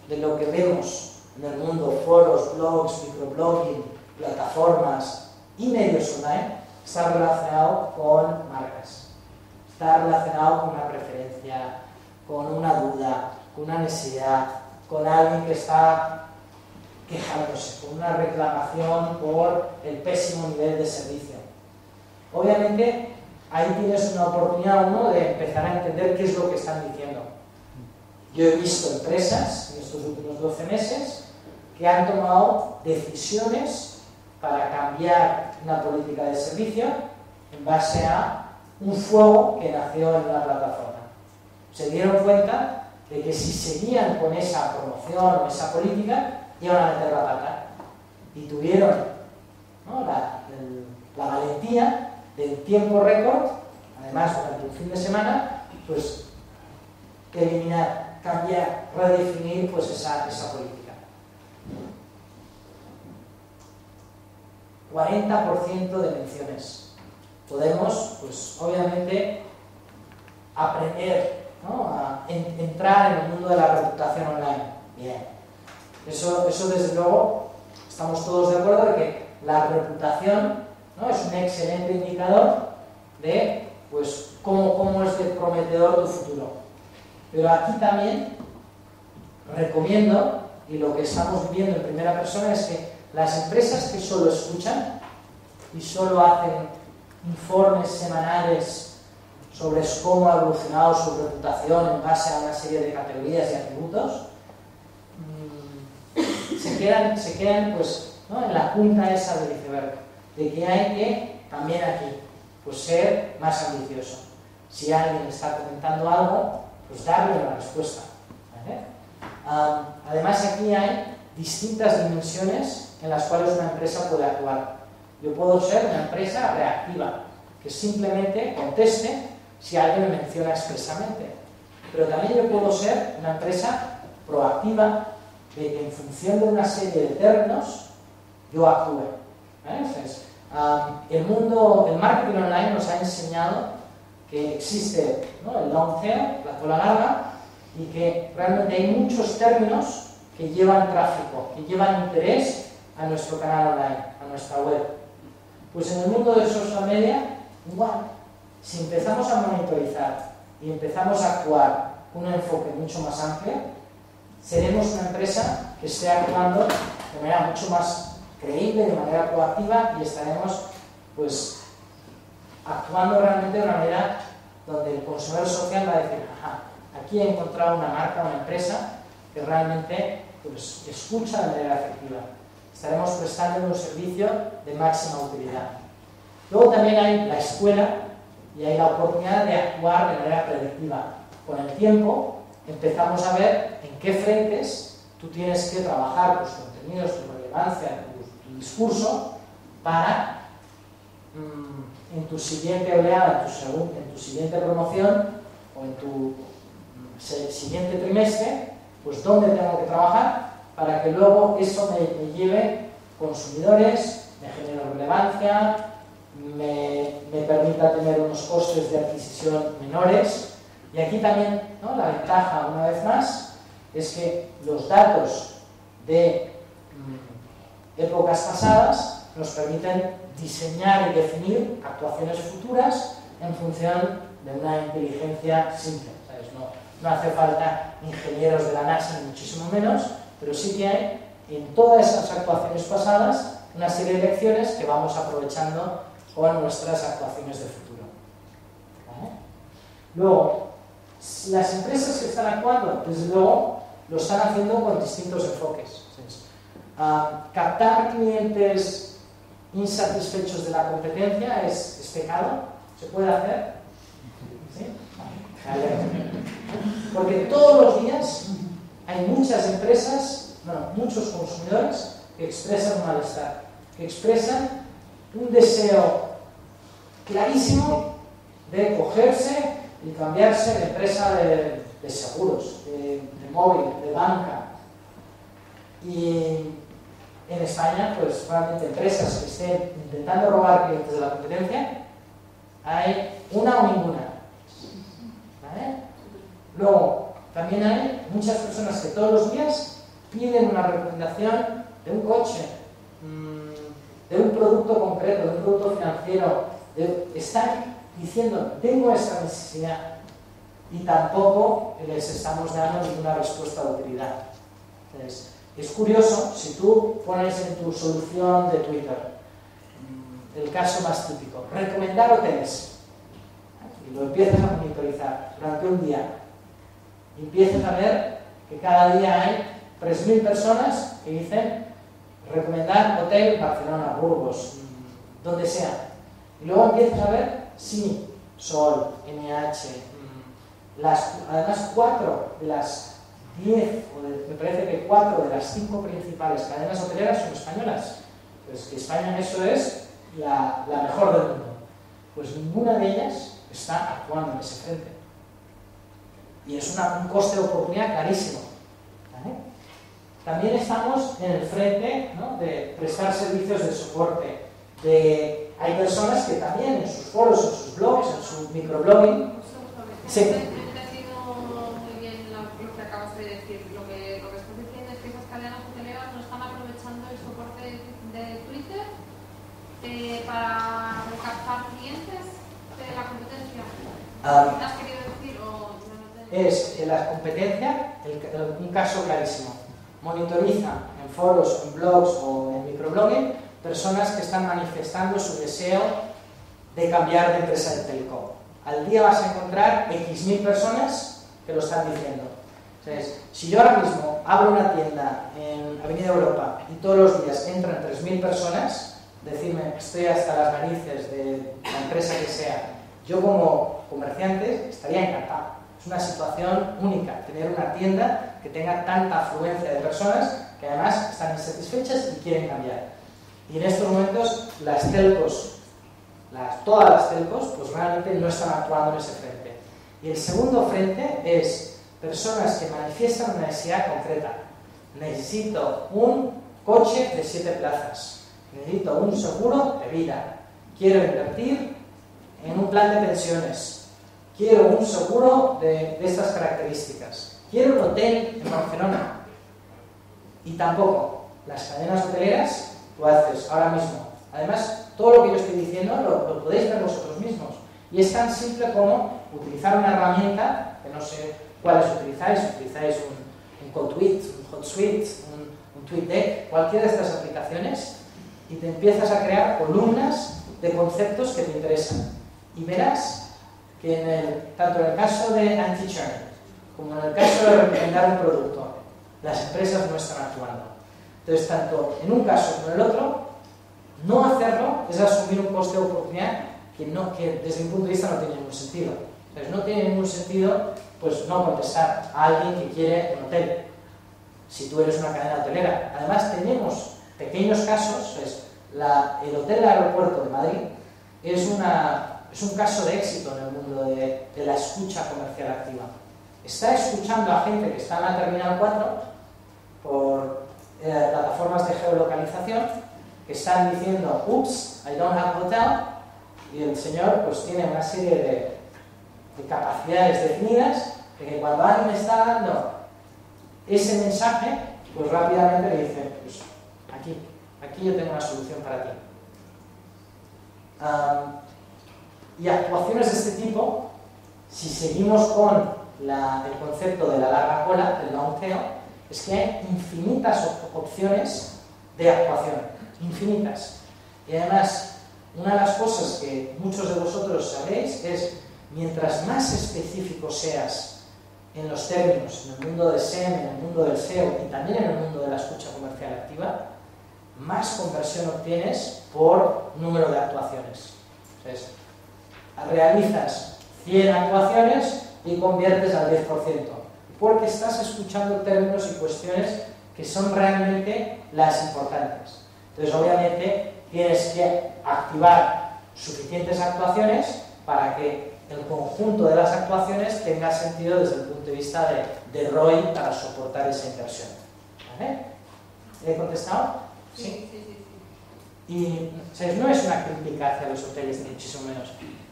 de lo que vemos en el mundo, foros, blogs, microblogging, plataformas y medios online, está relacionado con marcas. Está relacionado con una preferencia, con una duda, con una necesidad, con alguien que está quejándose, con una reclamación por el pésimo nivel de servicio. Obviamente, ahí tienes una oportunidad, de empezar a entender qué es lo que están diciendo. Yo he visto empresas en estos últimos 12 meses que han tomado decisiones para cambiar una política de servicio en base a un fuego que nació en una plataforma. Se dieron cuenta de que si seguían con esa promoción o esa política, iban a meter la pata. Y tuvieron la valentía del tiempo récord, además durante un fin de semana, pues eliminar, cambiar, redefinir pues esa política. 40% de menciones. Podemos, pues obviamente, aprender, a entrar en el mundo de la reputación online. Bien. Eso desde luego, estamos todos de acuerdo de que la reputación es un excelente indicador de pues cómo es de prometedor tu futuro. Pero aquí también recomiendo, y lo que estamos viendo en primera persona, es que las empresas que solo escuchan y solo hacen informes semanales sobre cómo ha evolucionado su reputación en base a una serie de categorías y atributos, se quedan pues, ¿no?, en la punta esa del iceberg, de que hay que también aquí pues ser más ambicioso. Si alguien está comentando algo, pues darle una respuesta, ¿vale? Además, aquí hay distintas dimensiones en las cuales una empresa puede actuar. Yo puedo ser una empresa reactiva, que simplemente conteste si alguien me menciona expresamente. Pero también yo puedo ser una empresa proactiva, de que en función de una serie de términos yo actúe, ¿vale? Entonces, el marketing online nos ha enseñado que existe, ¿no?, el long tail, la cola larga, y que realmente hay muchos términos que llevan tráfico, que llevan interés a nuestro canal online, a nuestra web. Pues en el mundo de social media, igual, si empezamos a monitorizar y empezamos a actuar con un enfoque mucho más amplio, seremos una empresa que esté actuando de manera mucho más creíble, de manera proactiva, y estaremos pues actuando realmente de una manera donde el consumidor social va a decir, ajá, aquí he encontrado una marca, una empresa que realmente pues escucha de manera efectiva. Estaremos prestando un servicio de máxima utilidad. Luego también hay la escuela y hay la oportunidad de actuar de manera predictiva. Con el tiempo empezamos a ver en qué frentes tú tienes que trabajar tus contenidos, tu relevancia, tu discurso, para en tu siguiente oleada, en tu siguiente promoción o en tu siguiente trimestre, pues dónde tengo que trabajar para que luego eso me lleve consumidores, me genere relevancia, me permita tener unos costes de adquisición menores. Y aquí también, ¿no?, la ventaja, una vez más, es que los datos de épocas pasadas nos permiten diseñar y definir actuaciones futuras en función de una inteligencia simple, ¿sabes? No hace falta ingenieros de la NASA, ni muchísimo menos, pero sí que hay en todas esas actuaciones pasadas una serie de lecciones que vamos aprovechando con nuestras actuaciones de futuro, ¿vale? Luego, las empresas que están actuando, desde luego, lo están haciendo con distintos enfoques. Captar clientes insatisfechos de la competencia es pecado, se puede hacer, ¿sí? Porque todos los días hay muchas empresas, muchos consumidores que expresan un malestar, que expresan un deseo clarísimo de cogerse y cambiarse de empresa de seguros, de móvil, de banca. Y en España, pues realmente empresas que estén intentando robar clientes de la competencia, hay una o ninguna, ¿vale? Luego, también hay muchas personas que todos los días piden una recomendación de un coche, de un producto concreto, de un producto financiero, están diciendo, tengo esta necesidad, y tampoco les estamos dando ninguna respuesta de utilidad. Entonces, es curioso, si tú pones en tu solución de Twitter el caso más típico, recomendar hoteles, y lo empiezas a monitorizar durante un día, y empiezas a ver que cada día hay 3.000 personas que dicen recomendar hotel Barcelona, Burgos, donde sea, y luego empiezas a ver sí, Sol, NH, además 4 de las 10, me parece que 4 de las 5 principales cadenas hoteleras son españolas. Pues que España en eso es la mejor del mundo. Pues ninguna de ellas está actuando en ese frente. Y es un coste de oportunidad clarísimo, ¿vale? También estamos en el frente, ¿no?, de prestar servicios de soporte. Hay personas que también en sus foros, en sus blogs, en su microblogging... Sí. Para captar clientes de la competencia. ¿Has querido decir o no te... Es la competencia, un caso clarísimo. Monitoriza en foros, en blogs o en microblogging personas que están manifestando su deseo de cambiar de empresa de telecom. Al día vas a encontrar X mil personas que lo están diciendo. Entonces, si yo ahora mismo abro una tienda en Avenida Europa y todos los días entran 3.000 personas, decirme estoy hasta las narices de la empresa que sea, yo como comerciante estaría encantado. Es una situación única, tener una tienda que tenga tanta afluencia de personas que además están insatisfechas y quieren cambiar. Y en estos momentos las telcos, todas las telcos, pues realmente no están actuando en ese frente. Y el segundo frente es personas que manifiestan una necesidad concreta. Necesito un coche de 7 plazas, necesito un seguro de vida, quiero invertir en un plan de pensiones, quiero un seguro de estas características, quiero un hotel en Barcelona. Y tampoco las cadenas hoteleras lo haces ahora mismo. Además, todo lo que yo estoy diciendo lo podéis ver vosotros mismos. Y es tan simple como utilizar una herramienta, que no sé cuáles utilizáis un CodeTweet, un HotSuite, un TweetDeck, cualquiera de estas aplicaciones, y te empiezas a crear columnas de conceptos que te interesan. Y verás que tanto en el caso de anti-churn como en el caso de recomendar un producto, las empresas no están actuando. Entonces, tanto en un caso como en el otro, no hacerlo es asumir un coste de oportunidad que desde mi punto de vista no tiene ningún sentido. Entonces, no tiene ningún sentido pues no contestar a alguien que quiere un hotel, si tú eres una cadena hotelera. Además, tenemos pequeños casos, el Hotel del Aeropuerto de Madrid es un caso de éxito en el mundo de la escucha comercial activa. Está escuchando a gente que está en la Terminal 4 por plataformas de geolocalización que están diciendo, "Oops, I don't have hotel", y el señor pues tiene una serie de capacidades definidas de que cuando alguien me está dando ese mensaje, pues rápidamente le dice, pues aquí yo tengo una solución para ti. Y actuaciones de este tipo, si seguimos con el concepto de la larga cola, del long tail, es que hay infinitas opciones de actuación, infinitas. Y además, una de las cosas que muchos de vosotros sabréis es, mientras más específico seas en los términos, en el mundo del SEM, en el mundo del SEO y también en el mundo de la escucha comercial activa, más conversión obtienes por número de actuaciones. Entonces, realizas 100 actuaciones y conviertes al 10%, porque estás escuchando términos y cuestiones que son realmente las importantes. Entonces, obviamente, tienes que activar suficientes actuaciones para que el conjunto de las actuaciones tenga sentido desde el punto de vista de ROI para soportar esa inversión. ¿Vale? ¿He contestado? Sí. Y o sea, no es una crítica hacia los hoteles, ni muchísimo menos,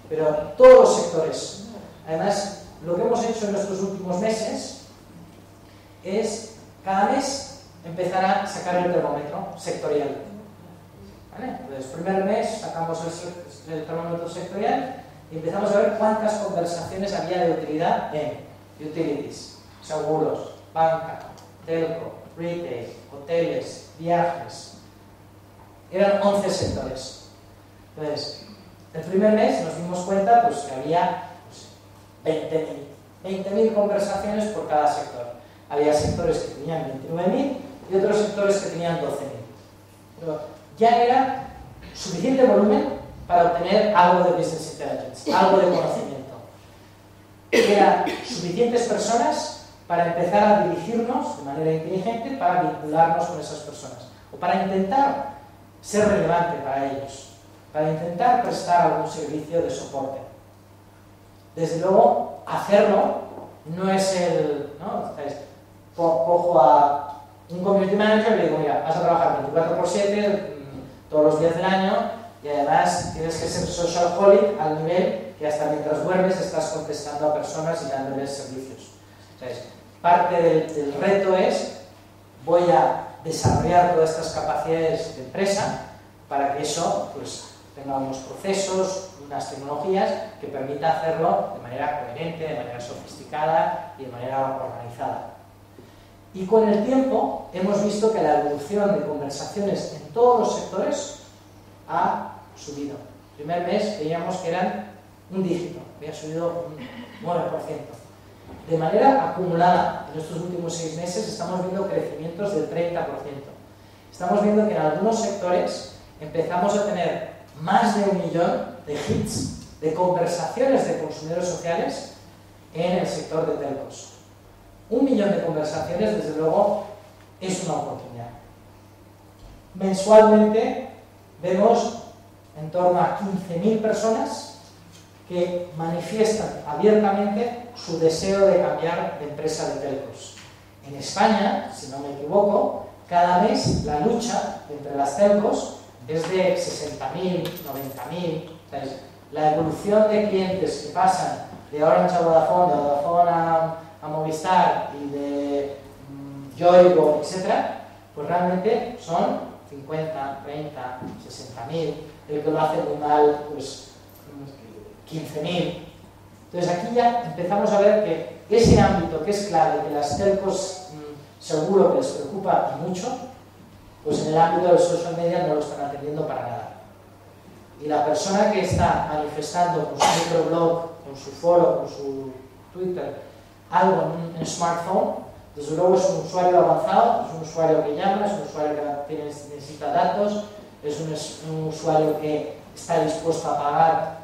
pero todos los sectores. Además, lo que hemos hecho en estos últimos meses es cada mes empezar a sacar el termómetro sectorial. ¿Vale? Entonces, primer mes sacamos el termómetro sectorial y empezamos a ver cuántas conversaciones había de utilidad en utilities, seguros, banca, telco, retail, hoteles, viajes. Eran 11 sectores. Entonces, el primer mes nos dimos cuenta pues, que había 20.000 conversaciones por cada sector. Había sectores que tenían 29.000 y otros sectores que tenían 12.000. Pero ya era suficiente volumen para obtener algo de business intelligence, algo de conocimiento. Eran suficientes personas para empezar a dirigirnos de manera inteligente para vincularnos con esas personas o para intentar ser relevante para ellos, para intentar prestar algún servicio de soporte. Desde luego, hacerlo no es cojo a un community manager y le digo, mira, vas a trabajar 24/7 todos los días del año y además tienes que ser socialholic al nivel que hasta mientras duermes estás contestando a personas y dándoles servicios. Entonces, parte del reto es, voy a desarrollar todas estas capacidades de empresa para que eso pues, tenga unos procesos, unas tecnologías que permita hacerlo de manera coherente, de manera sofisticada y de manera organizada. Y con el tiempo hemos visto que la evolución de conversaciones en todos los sectores ha subido. El primer mes veíamos que eran un dígito, había subido un 9%. De manera acumulada, en estos últimos 6 meses estamos viendo crecimientos del 30%. Estamos viendo que en algunos sectores empezamos a tener más de 1 millón de hits, de conversaciones de consumidores sociales en el sector de telcos. 1 millón de conversaciones, desde luego, es una oportunidad. Mensualmente vemos en torno a 15.000 personas que manifiestan abiertamente su deseo de cambiar de empresa de telcos. En España, si no me equivoco, cada mes la lucha entre las telcos es de 60.000, 90.000. La evolución de clientes que pasan de Orange a Vodafone, de Vodafone a Movistar y de Yoigo, etc., pues realmente son 50, 30, 60.000. El que lo hace muy mal, pues 15.000. Entonces aquí ya empezamos a ver que ese ámbito que es clave, que las telcos seguro que les preocupa y mucho, pues en el ámbito del social media no lo están atendiendo para nada. Y la persona que está manifestando con su microblog, con su foro, con su Twitter, algo en un smartphone, desde luego es un usuario avanzado, es un usuario que llama, es un usuario que necesita datos, es un usuario que está dispuesto a pagar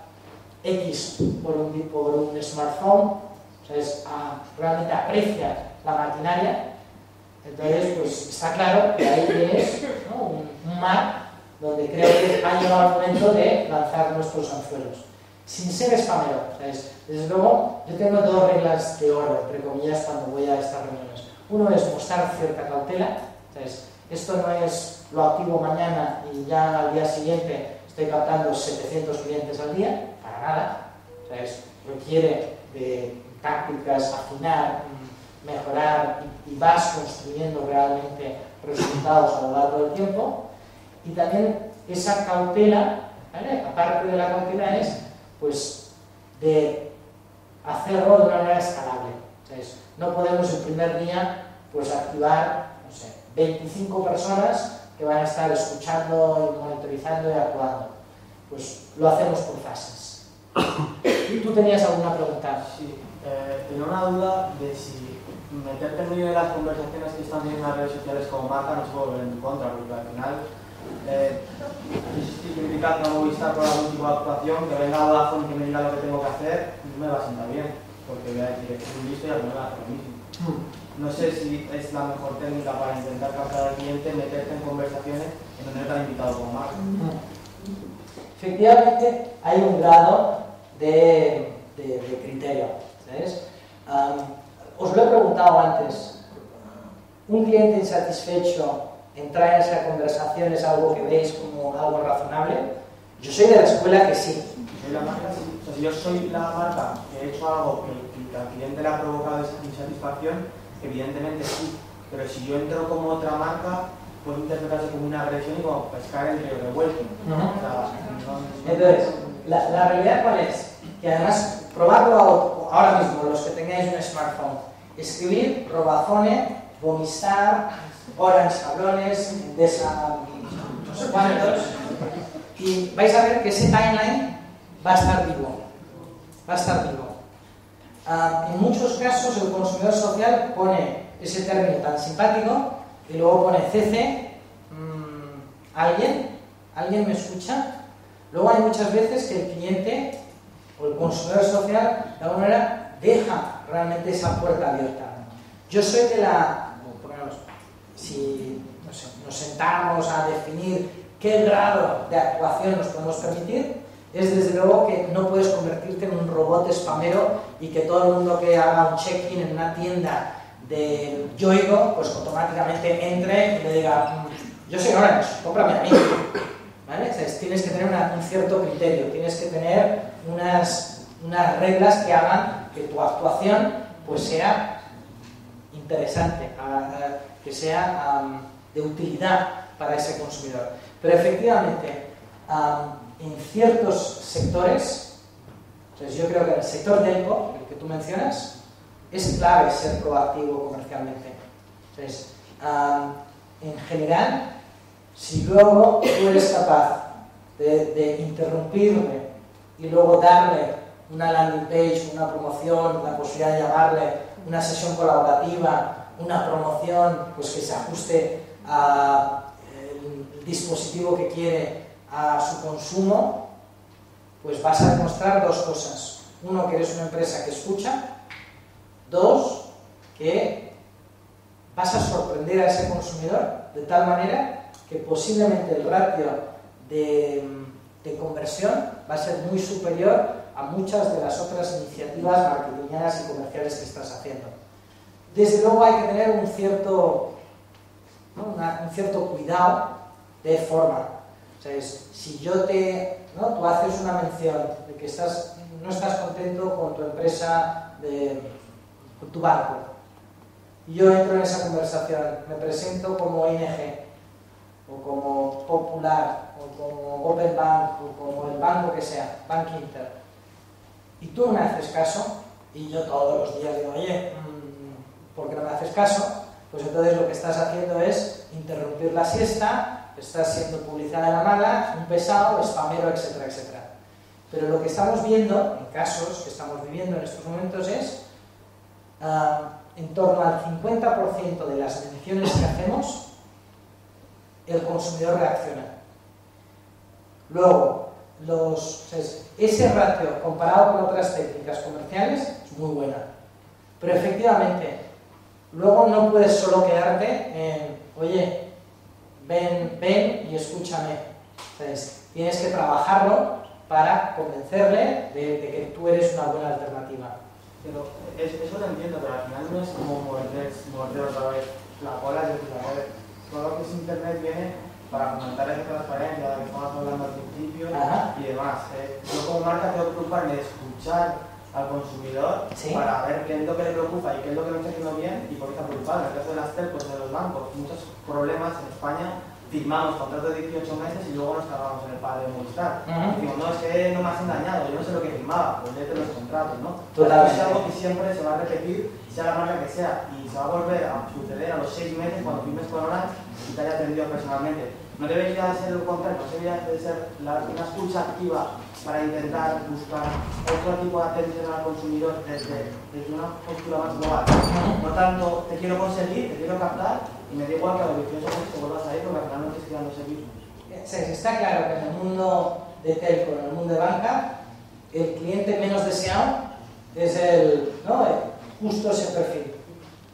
X por un smartphone, o sea, realmente aprecia la maquinaria. Entonces, pues está claro que ahí tienes, ¿no?, un mar donde creo que ha llegado el momento de lanzar nuestros anzuelos, sin ser spamero. Desde luego, yo tengo 2 reglas de oro, entre comillas, cuando voy a estas reuniones. Uno es mostrar cierta cautela. Esto no es lo activo mañana y ya al día siguiente estoy captando 700 clientes al día, para nada. Requiere de tácticas, afinar, mejorar y vas construyendo realmente resultados a lo largo del tiempo. Y también esa cautela, ¿vale?, aparte de la cautela, es pues de hacerlo de una manera escalable. No podemos el primer día pues activar, no sé, 25 personas que van a estar escuchando y monitorizando y actuando. Pues lo hacemos por fases. ¿Tú tenías alguna pregunta? Sí, tenía una duda de si meterte en medio de las conversaciones que están teniendo en las redes sociales como marca no se puede volver en contra, porque al final yo estoy criticando a Movistar por algún tipo de actuación, que venga Vodafone y que me diga lo que tengo que hacer, no me va a sentar bien, porque voy a decir que estoy listo y al final hacer lo mismo. No sé si es la mejor técnica para intentar captar al cliente, meterte en conversaciones en donde no te han invitado como marca. Efectivamente, hay un grado de criterio, ¿sabes? Os lo he preguntado antes. ¿Un cliente insatisfecho entrar en esa conversación es algo que veis como algo razonable? Yo soy de la escuela que sí. Soy la marca, sí. O sea, si yo soy la marca que he hecho algo que al cliente le ha provocado esa insatisfacción, evidentemente sí. Pero si yo entro como otra marca, puede interpretarse como una agresión y como pescar el río revuelto. Entonces, la realidad cuál es? Que además, probarlo ahora mismo, los que tengáis un smartphone, escribir Vodafone, Movistar, Orange, Cabrones, Endesa, no sé cuántos, y vais a ver que ese timeline va a estar vivo. Va a estar vivo. En muchos casos el consumidor social pone ese término tan simpático y luego pone CC, ¿alguien me escucha? Luego hay muchas veces que el cliente o el consumidor social de alguna manera deja realmente esa puerta abierta. Yo soy de si nos sentáramos a definir qué grado de actuación nos podemos permitir, es desde luego que no puedes convertirte en un robot spamero y que todo el mundo que haga un check-in en una tienda de Yoigo, pues automáticamente entre y le diga, yo soy Orange, cómprame a mí. ¿Vale? O sea, tienes que tener un cierto criterio, tienes que tener unas reglas que hagan que tu actuación pues sea interesante, que sea de utilidad para ese consumidor. Pero efectivamente, en ciertos sectores, entonces yo creo que en el sector telco, el que tú mencionas, es clave ser proactivo comercialmente. Entonces, en general, si luego tú eres capaz de interrumpirme y luego darle una landing page, una promoción, la posibilidad de llamarle una sesión colaborativa, una promoción pues que se ajuste al dispositivo que quiere, a su consumo, pues vas a demostrar dos cosas. Uno, que eres una empresa que escucha. Dos, que vas a sorprender a ese consumidor de tal manera que posiblemente el ratio de conversión va a ser muy superior a muchas de las otras iniciativas marketingianas y comerciales que estás haciendo. Desde luego hay que tener un cierto cuidado de forma. O sea, si yo tú haces una mención de que no estás contento con tu empresa, con tu banco, y yo entro en esa conversación, me presento como ING, o como Popular, o como Open Bank, o como el banco que sea, Bank Inter, y tú no me haces caso, y yo todos los días digo, oye, ¿por qué no me haces caso? Pues entonces lo que estás haciendo es interrumpir la siesta, estás siendo publicidad de la mala, un pesado, spamero, etcétera, etcétera. Pero lo que estamos viendo, en casos que estamos viviendo en estos momentos, es en torno al 50% de las menciones que hacemos, el consumidor reacciona. Luego, ese ratio comparado con otras técnicas comerciales es muy buena. Pero efectivamente, luego no puedes solo quedarte en, oye, ven y escúchame. Entonces, tienes que trabajarlo para convencerle de que tú eres una buena alternativa. Pero eso lo entiendo, pero al final no es como morder otra vez la cola, es decir, a ver, todo lo que es internet viene para fomentar esa transparencia de la que estamos hablando al principio. Ajá. Y demás. Yo como marca tengo que preocuparme de escuchar al consumidor, ¿sí?, para ver qué es lo que le preocupa y qué es lo que no está haciendo bien y por qué está preocupado. En el caso de las telcos, de los bancos, muchos problemas en España. Firmamos contratos de 18 meses y luego nos cargamos en el padre de Movistar. Digo, no, es que no me has engañado, yo no sé lo que firmaba, pues léete los contratos, ¿no? Totalmente. Es algo que siempre se va a repetir, sea la marca que sea, y se va a volver a suceder a los 6 meses cuando firmes con Orange y te haya atendido personalmente. No debería de ser lo contrario, no debería de ser una escucha activa para intentar buscar otro tipo de atención al consumidor desde una postura más global. No tanto te quiero conseguir, te quiero captar, y me da igual que a los 18 meses te vuelvas a ir porque al final no te quedan los servicios. Está claro que en el mundo de telco, en el mundo de banca, el cliente menos deseado es justo ese perfil.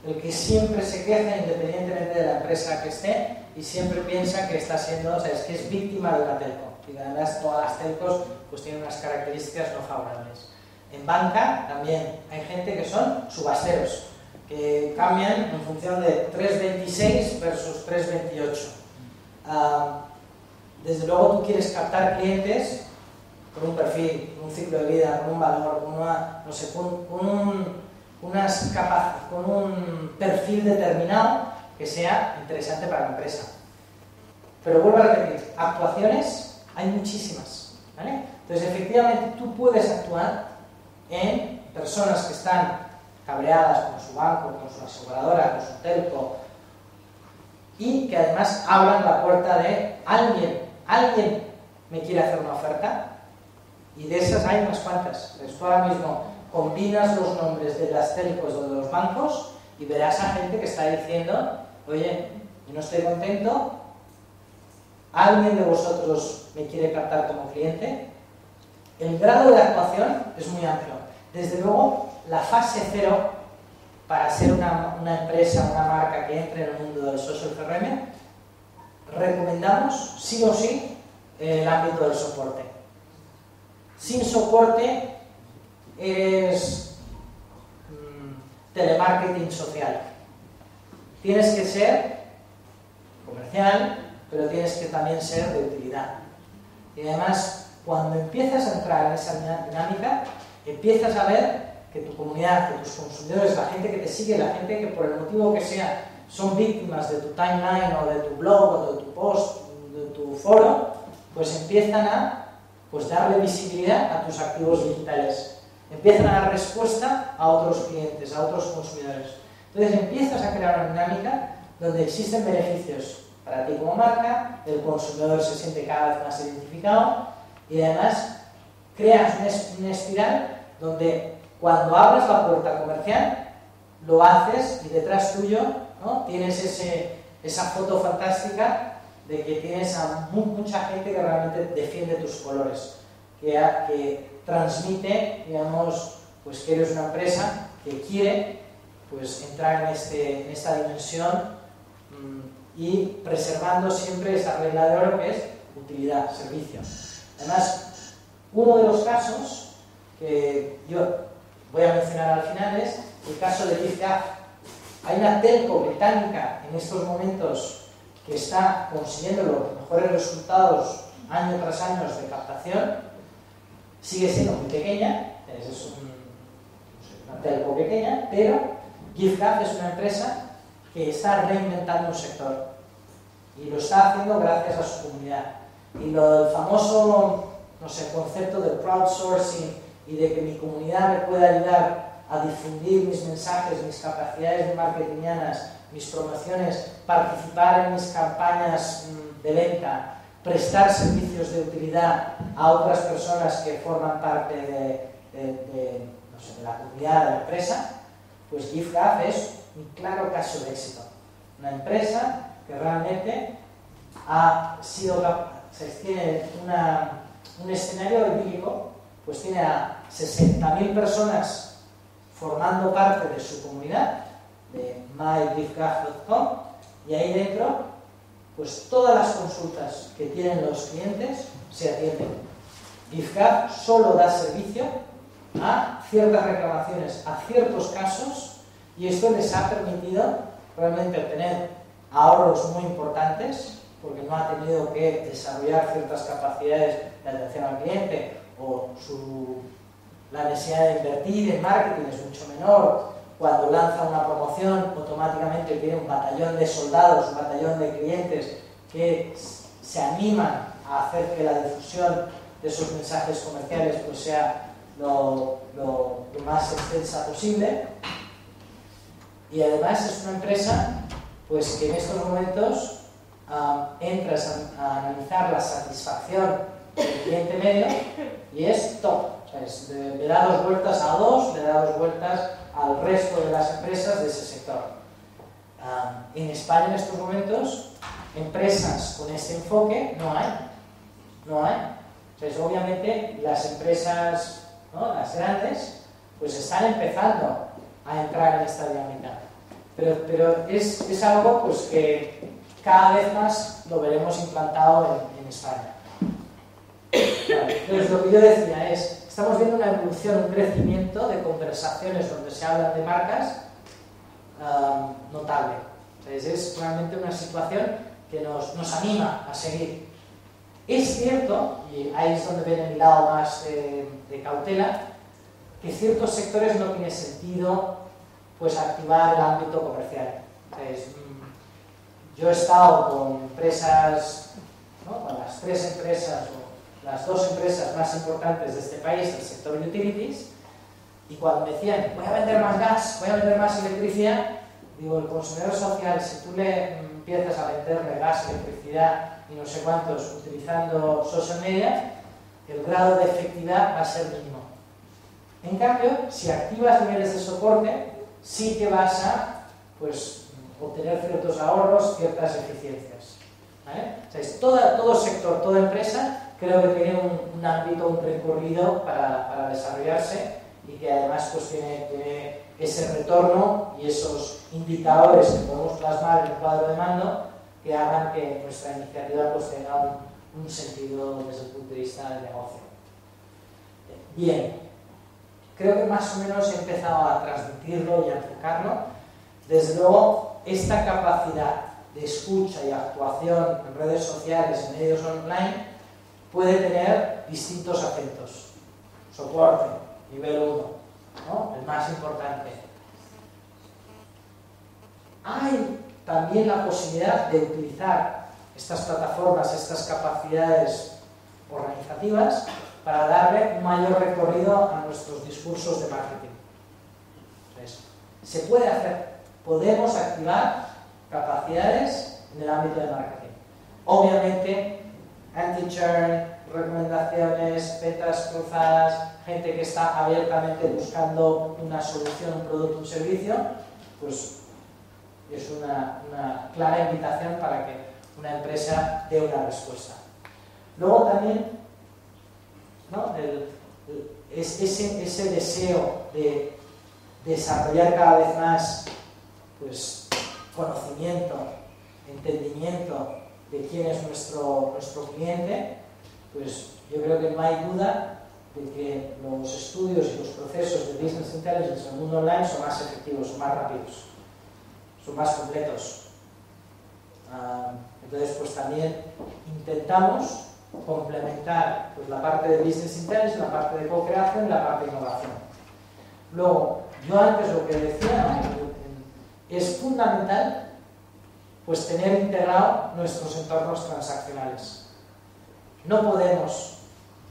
El que siempre se queja independientemente de la empresa que esté y siempre piensa que está siendo, que es víctima de una telco. Y además todas las telcos pues tienen unas características no favorables. En banca también hay gente que son subasteros, que cambian en función de 3.26 versus 3.28. Desde luego tú quieres captar clientes con un perfil, con un ciclo de vida, con un valor, con un perfil determinado que sea interesante para la empresa. Pero vuelvo a repetir, actuaciones hay muchísimas, ¿vale? Entonces efectivamente tú puedes actuar en personas que están cabreadas con su banco, con su aseguradora, con su telco, y que además abran la puerta de alguien me quiere hacer una oferta, y de esas hay unas cuantas. Entonces tú ahora mismo combinas los nombres de las telcos o de los bancos y verás a gente que está diciendo, oye, yo no estoy contento, alguien de vosotros me quiere captar como cliente. El grado de actuación es muy amplio. Desde luego, la fase 0 para ser una empresa, una marca que entre en el mundo del social CRM, recomendamos sí o sí el ámbito del soporte. Sin soporte es telemarketing social. Tienes que ser comercial, pero tienes que también ser de utilidad. Y además, cuando empiezas a entrar en esa dinámica, empiezas a ver que tu comunidad, que tus consumidores, la gente que te sigue, la gente que por el motivo que sea son víctimas de tu timeline o de tu blog o de tu post, de tu foro, pues empiezan a pues darle visibilidad a tus activos digitales. Empiezan a dar respuesta a otros clientes, a otros consumidores. Entonces empiezas a crear una dinámica donde existen beneficios para ti como marca, el consumidor se siente cada vez más identificado y además creas una espiral donde cuando abres la puerta comercial lo haces y detrás tuyo, ¿no?, tienes esa foto fantástica de que tienes a mucha gente que realmente defiende tus colores, que transmite, digamos, pues que eres una empresa que quiere pues entrar en esta dimensión y preservando siempre esa regla de oro que es utilidad, servicio. Además, uno de los casos que yo voy a mencionar al final es el caso de giffgaff. Hay una telco británica en estos momentos que está consiguiendo los mejores resultados año tras año de captación. Sigue siendo muy pequeña, es una telco pequeña, pero giffgaff es una empresa que está reinventando un sector y lo está haciendo gracias a su comunidad. Y el famoso, no sé, concepto del crowdsourcing y de que mi comunidad me pueda ayudar a difundir mis mensajes, mis capacidades marketingianas, mis promociones, participar en mis campañas de venta, prestar servicios de utilidad a otras personas que forman parte de la comunidad de la empresa, pues giffgaff es un claro caso de éxito. Una empresa que realmente ha sido tiene un escenario idílico, pues tiene a 60.000 personas formando parte de su comunidad, de mygiffgaff.com, y ahí dentro, pues todas las consultas que tienen los clientes se atienden. Giffgaff solo da servicio a ciertas reclamaciones, a ciertos casos, y esto les ha permitido realmente obtener ahorros muy importantes, porque no ha tenido que desarrollar ciertas capacidades de atención al cliente, o la necesidad de invertir en marketing es mucho menor. Cuando lanza una promoción, automáticamente tiene un batallón de soldados, un batallón de clientes que se animan a hacer que la difusión de esos mensajes comerciales pues sea lo más extensa posible. Y además es una empresa pues que en estos momentos entras a analizar la satisfacción del cliente medio y es top. O sea, le da 2 vueltas a 2, le da 2 vueltas al resto de las empresas de ese sector. En España en estos momentos empresas con este enfoque no hay. Entonces obviamente las empresas, ¿no?, las grandes pues están empezando a entrar en esta dinámica, pero es algo pues que cada vez más lo veremos implantado en España. Vale, entonces lo que yo decía es, estamos viendo una evolución, un crecimiento de conversaciones donde se hablan de marcas notable. Entonces es realmente una situación que nos anima a seguir. Es cierto, y ahí es donde viene mi lado más de cautela, que ciertos sectores no tiene sentido pues activar el ámbito comercial. Entonces, yo he estado con empresas, ¿no?, con las 3 empresas o las 2 empresas más importantes de este país del sector utilities, y cuando me decían voy a vender más gas, voy a vender más electricidad, digo, el consumidor social, si tú le empiezas a venderle gas, electricidad y no sé cuántos utilizando social media, el grado de efectividad va a ser mínimo. En cambio, si activas niveles de soporte, sí que vas a pues, obtener ciertos ahorros, ciertas eficiencias. ¿Vale? O sea, todo sector, toda empresa, creo que tiene un ámbito, un recorrido para desarrollarse y que además pues, tiene ese retorno y esos indicadores que podemos plasmar en el cuadro de mando que hagan que nuestra iniciativa pues, tenga un sentido desde el punto de vista del negocio. Bien, creo que más o menos he empezado a transmitirlo y a enfocarlo. Desde luego, esta capacidad de escucha y actuación en redes sociales, en medios online, puede tener distintos acentos. Soporte, nivel 1, ¿no?, el más importante. Hay también la posibilidad de utilizar estas plataformas, estas capacidades organizativas para darle un mayor recorrido a nuestros discursos de marketing. Entonces, se puede hacer, podemos activar capacidades en el ámbito de marketing. Obviamente, anti-churn, recomendaciones, betas cruzadas, gente que está abiertamente buscando una solución, un producto, un servicio, pues es una clara invitación para que una empresa dé una respuesta. Luego también, ¿no?, ese deseo de desarrollar cada vez más, pues, conocimiento, entendimiento de quién es nuestro cliente, pues yo creo que no hay duda de que los estudios y los procesos de Business Intelligence en el mundo online son más efectivos, son más rápidos, son más completos. Entonces, pues también intentamos complementar, pues, la parte de Business Intelligence, la parte de co-creación y la parte de innovación. Luego, yo antes lo que decía, es fundamental, pues, tener integrado nuestros entornos transaccionales. No podemos,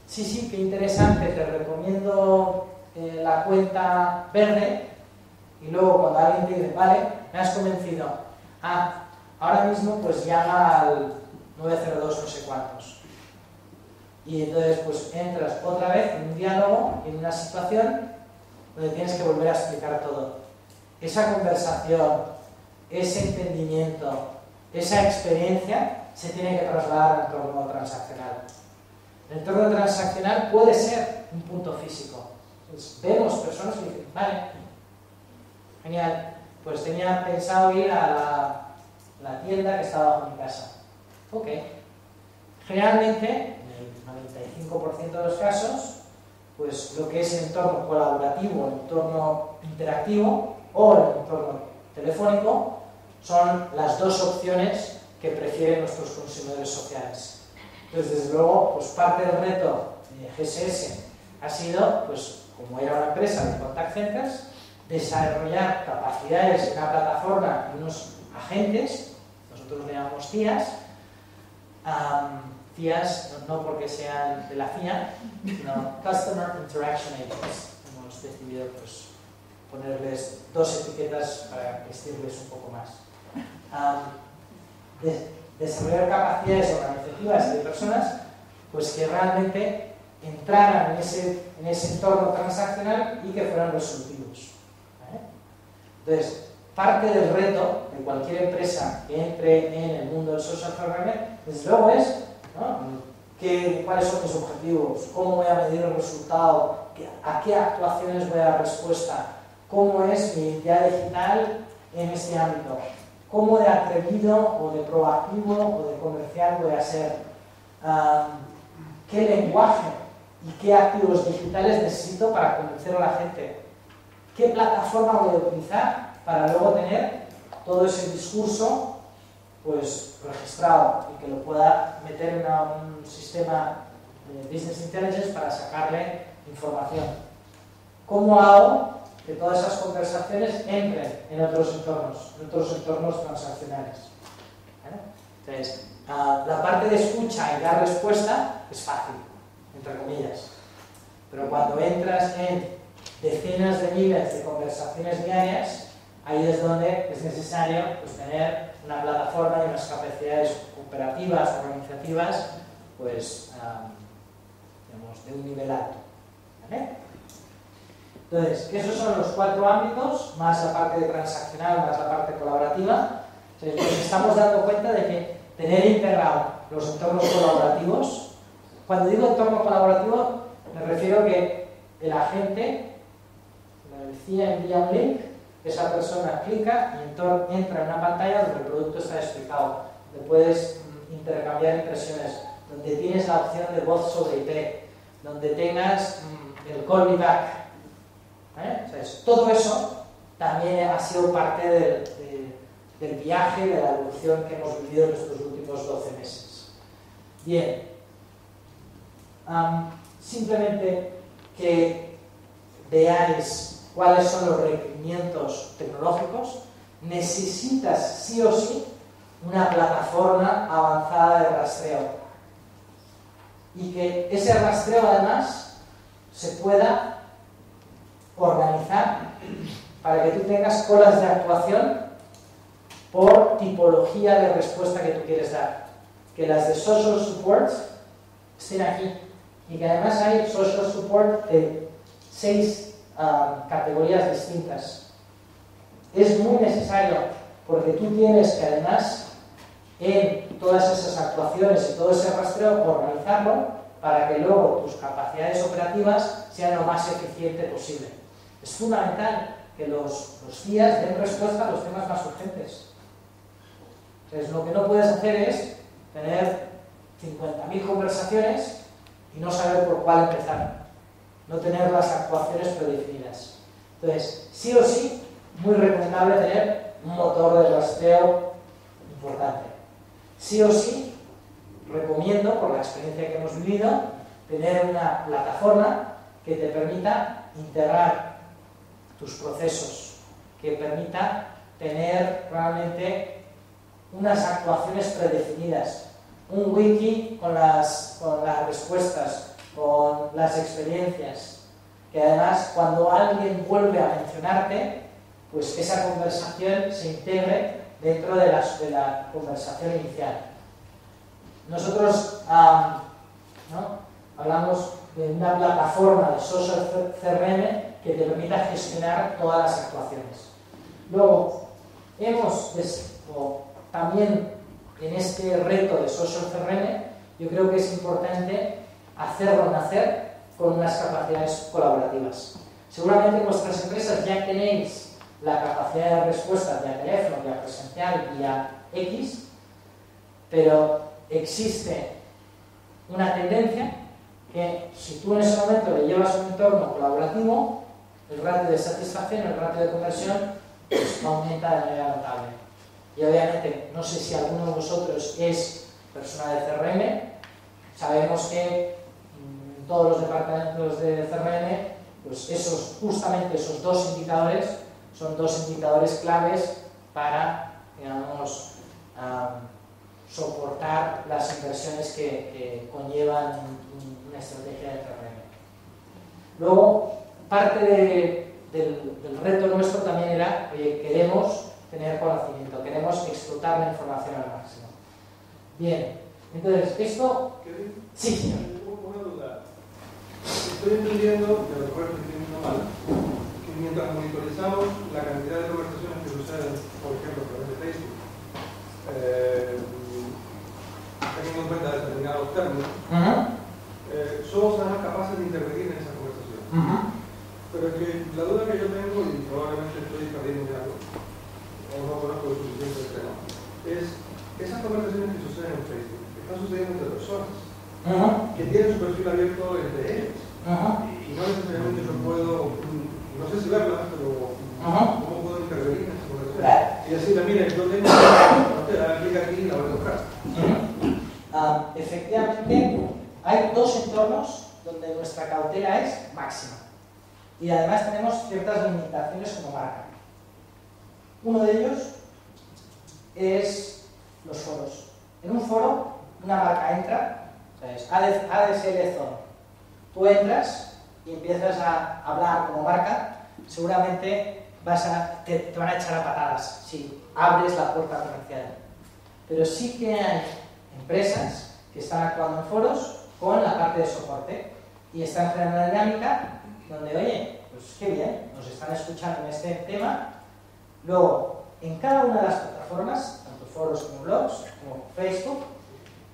sí, qué interesante, te recomiendo la cuenta verde, y luego cuando alguien te dice, vale, me has convencido, ahora mismo pues llama al 902 no sé cuántos. Y entonces pues entras otra vez en un diálogo, en una situación donde tienes que volver a explicar todo. Esa conversación, ese entendimiento, esa experiencia se tiene que trasladar al entorno transaccional. El entorno transaccional puede ser un punto físico. Pues vemos personas que dicen, vale, genial, pues tenía pensado ir a la tienda que estaba bajo mi casa. Ok. Generalmente, en el 95% de los casos, pues lo que es el entorno colaborativo, el entorno interactivo o el entorno telefónico son las dos opciones que prefieren nuestros consumidores sociales. Entonces, desde luego, pues parte del reto de GSS ha sido, pues como era una empresa de contact centers, desarrollar capacidades en una plataforma y unos agentes, nosotros lo llamamos CIAs, CIAs no porque sean de la CIA, sino Customer Interaction Agents. Hemos decidido pues ponerles dos etiquetas para vestirles un poco más. Desarrollar capacidades organizativas de personas pues que realmente entraran en ese entorno transaccional y que fueran resolutivos. Entonces, parte del reto de cualquier empresa que entre en el mundo del social programming, desde luego es, ¿no?, cuáles son mis objetivos, cómo voy a medir el resultado, a qué actuaciones voy a dar respuesta, cómo es mi identidad digital en este ámbito, cómo de atrevido o de proactivo o de comercial voy a ser, qué lenguaje y qué activos digitales necesito para convencer a la gente, qué plataforma voy a utilizar para luego tener todo ese discurso pues registrado y que lo pueda meter en un sistema de Business Intelligence para sacarle información. ¿Cómo hago que todas esas conversaciones entren en otros entornos transaccionales? Entonces, la parte de escucha y dar respuesta es fácil, entre comillas, pero cuando entras en decenas de miles de conversaciones diarias, ahí es donde es necesario pues, tener una plataforma y unas capacidades operativas, organizativas, pues, digamos, de un nivel alto. ¿Vale? Entonces, esos son los 4 ámbitos, más la parte de transaccional, más la parte colaborativa. Entonces, nos estamos dando cuenta de que tener integrado los entornos colaborativos, cuando digo entorno colaborativo, me refiero que el agente, como decía, envía un link, esa persona clica y entra en una pantalla donde el producto está explicado, donde puedes intercambiar impresiones, donde tienes la opción de voz sobre IP, donde tengas el call me back. Entonces, todo eso también ha sido parte del viaje, de la evolución que hemos vivido en estos últimos 12 meses. Bien, simplemente que veáis cuáles son los requerimientos tecnológicos. Necesitas sí o sí una plataforma avanzada de rastreo. y que ese rastreo además se pueda organizar para que tú tengas colas de actuación por tipología de respuesta que tú quieres dar. Que las de social support estén aquí y que además hay social support de 6 categorías distintas. Es muy necesario porque tú tienes que además en todas esas actuaciones y todo ese rastreo organizarlo para que luego tus capacidades operativas sean lo más eficiente posible. Es fundamental que los días den respuesta a los temas más urgentes. Entonces, lo que no puedes hacer es tener 50.000 conversaciones y no saber por cuál empezar. No tener las actuaciones predefinidas. Entonces, sí o sí, muy recomendable tener un motor de rastreo importante. Sí o sí, recomiendo, por la experiencia que hemos vivido, tener una plataforma que te permita integrar tus procesos, que permita tener realmente unas actuaciones predefinidas, un wiki con las respuestas, con las experiencias, que además cuando alguien vuelve a mencionarte, pues esa conversación se integre dentro de la conversación inicial. Nosotros hablamos de una plataforma de social CRM que te permita gestionar todas las actuaciones. Luego, también en este reto de social CRM, yo creo que es importante hacerlo nacer con unas capacidades colaborativas. Seguramente en vuestras empresas ya tenéis la capacidad de respuesta vía teléfono, vía presencial, vía X, pero existe una tendencia que si tú en ese momento le llevas un entorno colaborativo, el ratio de satisfacción, el ratio de conversión, pues aumenta de manera notable. Y obviamente, no sé si alguno de vosotros es persona de CRM, sabemos que en todos los departamentos de CRM, pues justamente esos dos indicadores son dos indicadores claves para, digamos, soportar las inversiones que conllevan una estrategia de CRM. Luego, parte del reto nuestro también era, oye, queremos tener conocimiento, queremos explotar la información al máximo. Bien, entonces, esto... Sí, señor. Una duda. Estoy entendiendo, de lo mejor estoy entendiendo mal, que mientras monitorizamos la cantidad de conversaciones que suceden, por ejemplo, a través de Facebook, teniendo en cuenta determinados términos, somos además capaces de intervenir en esa conversación. Pero es que la duda que yo tengo, y probablemente estoy perdiendo algo, o no conozco lo suficiente del tema, es esas conversaciones que suceden en Facebook, que están sucediendo entre personas, que tienen su perfil abierto entre ellos, y no necesariamente yo puedo, no sé si verlas, pero ¿cómo puedo intervenir en esa conversación? Y decirle, mire, yo tengo clic aquí y la voy a tocar. Efectivamente, hay dos entornos donde nuestra cautela es máxima. Y además tenemos ciertas limitaciones como marca. Uno de ellos es los foros. En un foro, una marca entra, es ADSL Zone. Tú entras y empiezas a hablar como marca, seguramente te van a echar a patadas si abres la puerta comercial. Pero sí que hay empresas que están actuando en foros con la parte de soporte y están creando una dinámica donde, oye, pues qué bien, nos están escuchando en este tema. Luego, en cada una de las plataformas, tanto foros como blogs, como Facebook,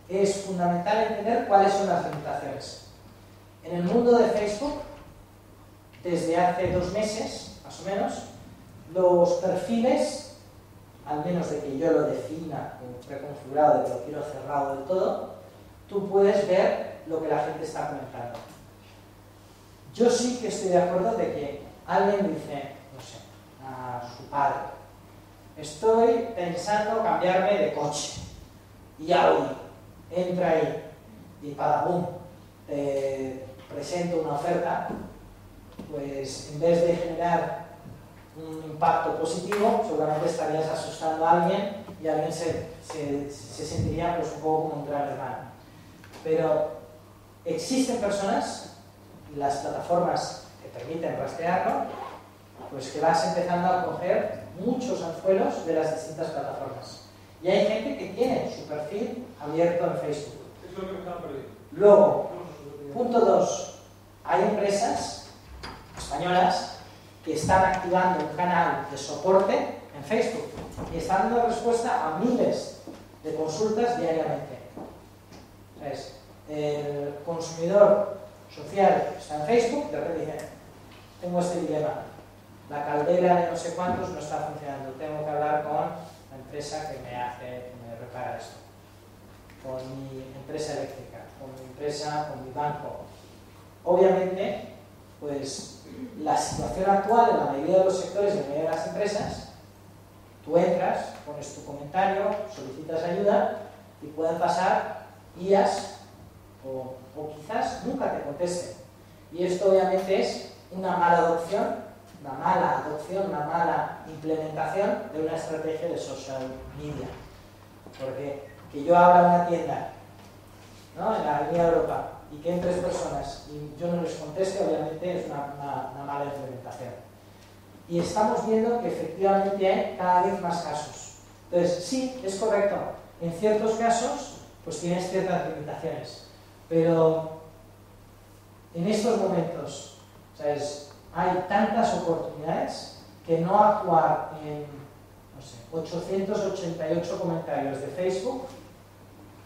es fundamental entender cuáles son las limitaciones. En el mundo de Facebook, desde hace 2 meses, más o menos, los perfiles, al menos de que yo lo defina como preconfigurado, de que lo quiero cerrado del todo, tú puedes ver lo que la gente está comentando. Yo sí que estoy de acuerdo de que alguien dice, no sé, a su padre, estoy pensando cambiarme de coche, y Audi entra ahí y para boom, te presento una oferta, pues en vez de generar un impacto positivo, seguramente estarías asustando a alguien y alguien se sentiría pues un poco como un gran hermano. Pero existen personas, y las plataformas que permiten rastrearlo, pues que vas empezando a coger muchos anzuelos de las distintas plataformas. Y hay gente que tiene su perfil abierto en Facebook. Es lo que me estaba perdiendo. Luego, punto 2, hay empresas españolas que están activando un canal de soporte en Facebook y están dando respuesta a miles de consultas diariamente. ¿Sabes? El consumidor social está en Facebook, de repente dice, tengo este dilema, la caldera de no sé cuántos no está funcionando, tengo que hablar con la empresa que me repara esto, con mi empresa eléctrica, con mi empresa, con mi banco. Obviamente, pues la situación actual en la mayoría de los sectores y en la mayoría de las empresas, tú entras, pones tu comentario, solicitas ayuda y pueden pasar días o quizás nunca te contesten. Y esto obviamente es una mala adopción, una mala implementación de una estrategia de social media. Porque que yo abra una tienda, ¿no?, en la Avenida Europa y que en 3 personas y yo no les conteste, obviamente es una mala implementación. Y estamos viendo que efectivamente hay cada vez más casos. Entonces, sí, es correcto, en ciertos casos pues tienes ciertas limitaciones, pero en estos momentos, ¿sabes?, hay tantas oportunidades que no actuar en, no sé, 888 comentarios de Facebook,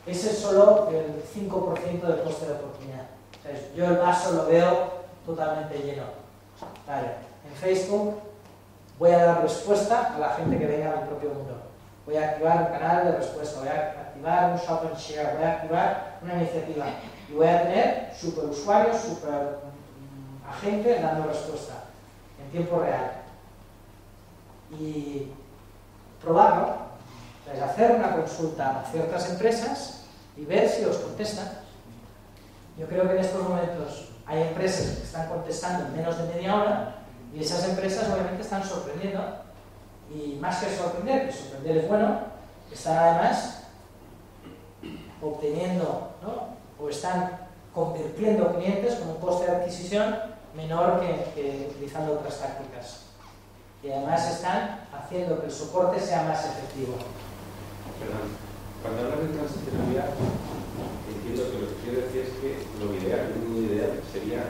ese es solo el 5% del coste de oportunidad. ¿Sabes? Yo el vaso lo veo totalmente lleno. Vale, en Facebook voy a dar respuesta a la gente que venga a mi propio mundo. Voy a activar un canal de respuesta, voy a activar un shop and share, voy a activar una iniciativa y voy a tener superusuarios, super agentes dando respuesta en tiempo real. Y probarlo, es hacer una consulta a ciertas empresas y ver si os contestan. Yo creo que en estos momentos hay empresas que están contestando en menos de media hora y esas empresas obviamente están sorprendiendo, y más que sorprender, que sorprender es bueno, están además obteniendo, ¿no?, o están convirtiendo clientes con un coste de adquisición menor que utilizando otras tácticas. Y además están haciendo que el soporte sea más efectivo. Perdón, cuando hablas de transaccionalidad, entiendo que lo que quiero decir es que lo ideal, el mundo ideal, sería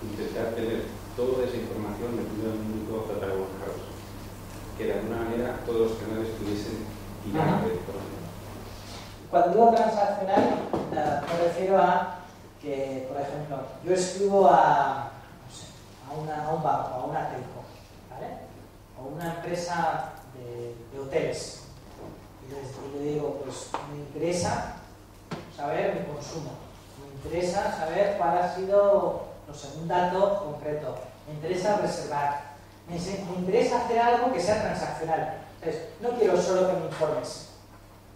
intentar tener toda esa información metida en un único catálogo house, que de alguna manera todos los canales tuviesen tirando de información. Cuando digo transaccional, me refiero a que, por ejemplo, yo escribo a un banco, a una telco, ¿vale?, o una empresa de hoteles, y le digo, pues me interesa saber mi consumo, me interesa saber cuál ha sido, no sé, un dato concreto, me interesa reservar, me interesa hacer algo que sea transaccional. Entonces, no quiero solo que me informes,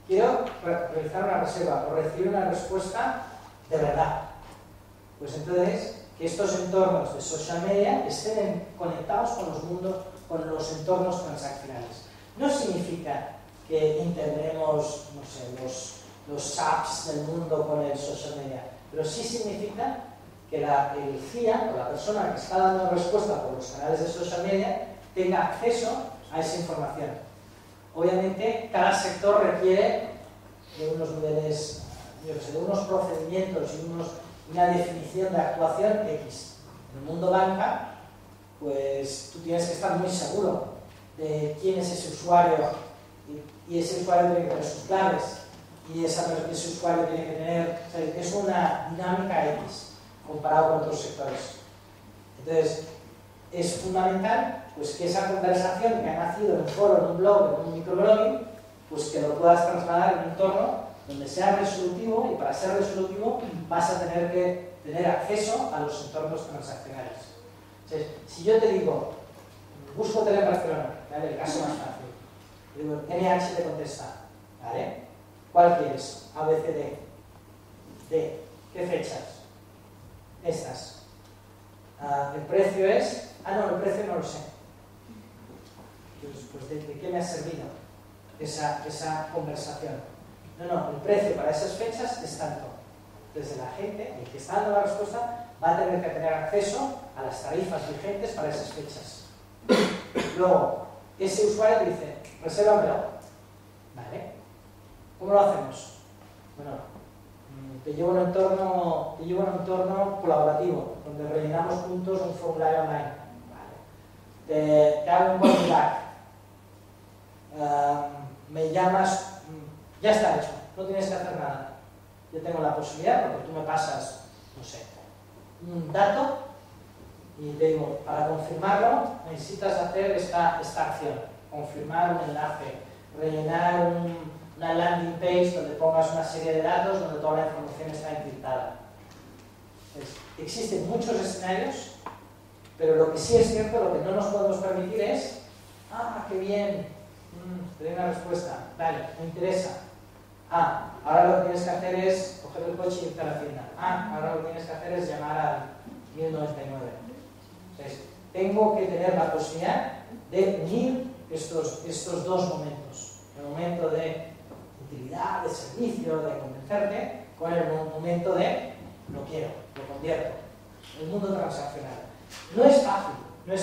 quiero realizar una reserva o recibir una respuesta de verdad. Pues entonces, que estos entornos de social media estén conectados con los entornos transaccionales. No significa que integremos, no sé, los apps del mundo con el social media, pero sí significa que el CIA, o la persona que está dando respuesta por los canales de social media, tenga acceso a esa información. Obviamente, cada sector requiere de unos niveles, yo sé, de unos procedimientos y una definición de actuación X. En el mundo banca, pues tú tienes que estar muy seguro de quién es ese usuario, y ese usuario tiene que tener sus claves, y ese usuario tiene que tener, o sea, es una dinámica X comparado con otros sectores. Entonces, es fundamental pues que esa conversación que ha nacido en un foro, en un blog, en un microblogging, pues que lo puedas trasladar en un entorno donde sea resolutivo, y para ser resolutivo vas a tener que tener acceso a los entornos transaccionales. Entonces, si yo te digo, busco hotel en Barcelona, ¿vale?, el caso más fácil, digo, NH te contesta, ¿vale?, ¿cuál quieres? A, B, C, D. D. ¿Qué fechas? Estas. El precio es... no, el precio no lo sé. Pues ¿de qué me ha servido esa conversación? No, el precio para esas fechas es tanto. Entonces la gente, el que está dando la respuesta, va a tener que tener acceso a las tarifas vigentes para esas fechas. Luego, ese usuario dice, resérvamelo. ¿Vale? ¿Cómo lo hacemos? Bueno, te llevo un entorno colaborativo, donde rellenamos juntos un formulario online. ¿Vale? Te hago un call back. Me llamas, ya está hecho, no tienes que hacer nada. Yo tengo la posibilidad, porque tú me pasas, no sé, un dato y te digo, para confirmarlo necesitas hacer esta acción, confirmar un enlace, rellenar una landing page donde pongas una serie de datos donde toda la información está encriptada. Entonces, existen muchos escenarios, pero lo que sí es cierto, lo que no nos podemos permitir es, qué bien, te doy una respuesta, vale, me interesa. Ahora lo que tienes que hacer es coger el coche y irte a la tienda. Ahora lo que tienes que hacer es llamar al 1099. Entonces, tengo que tener la posibilidad de unir estos dos momentos. El momento de utilidad, de servicio, de convencerte, con el momento de lo quiero, lo convierto. El mundo transaccional. No es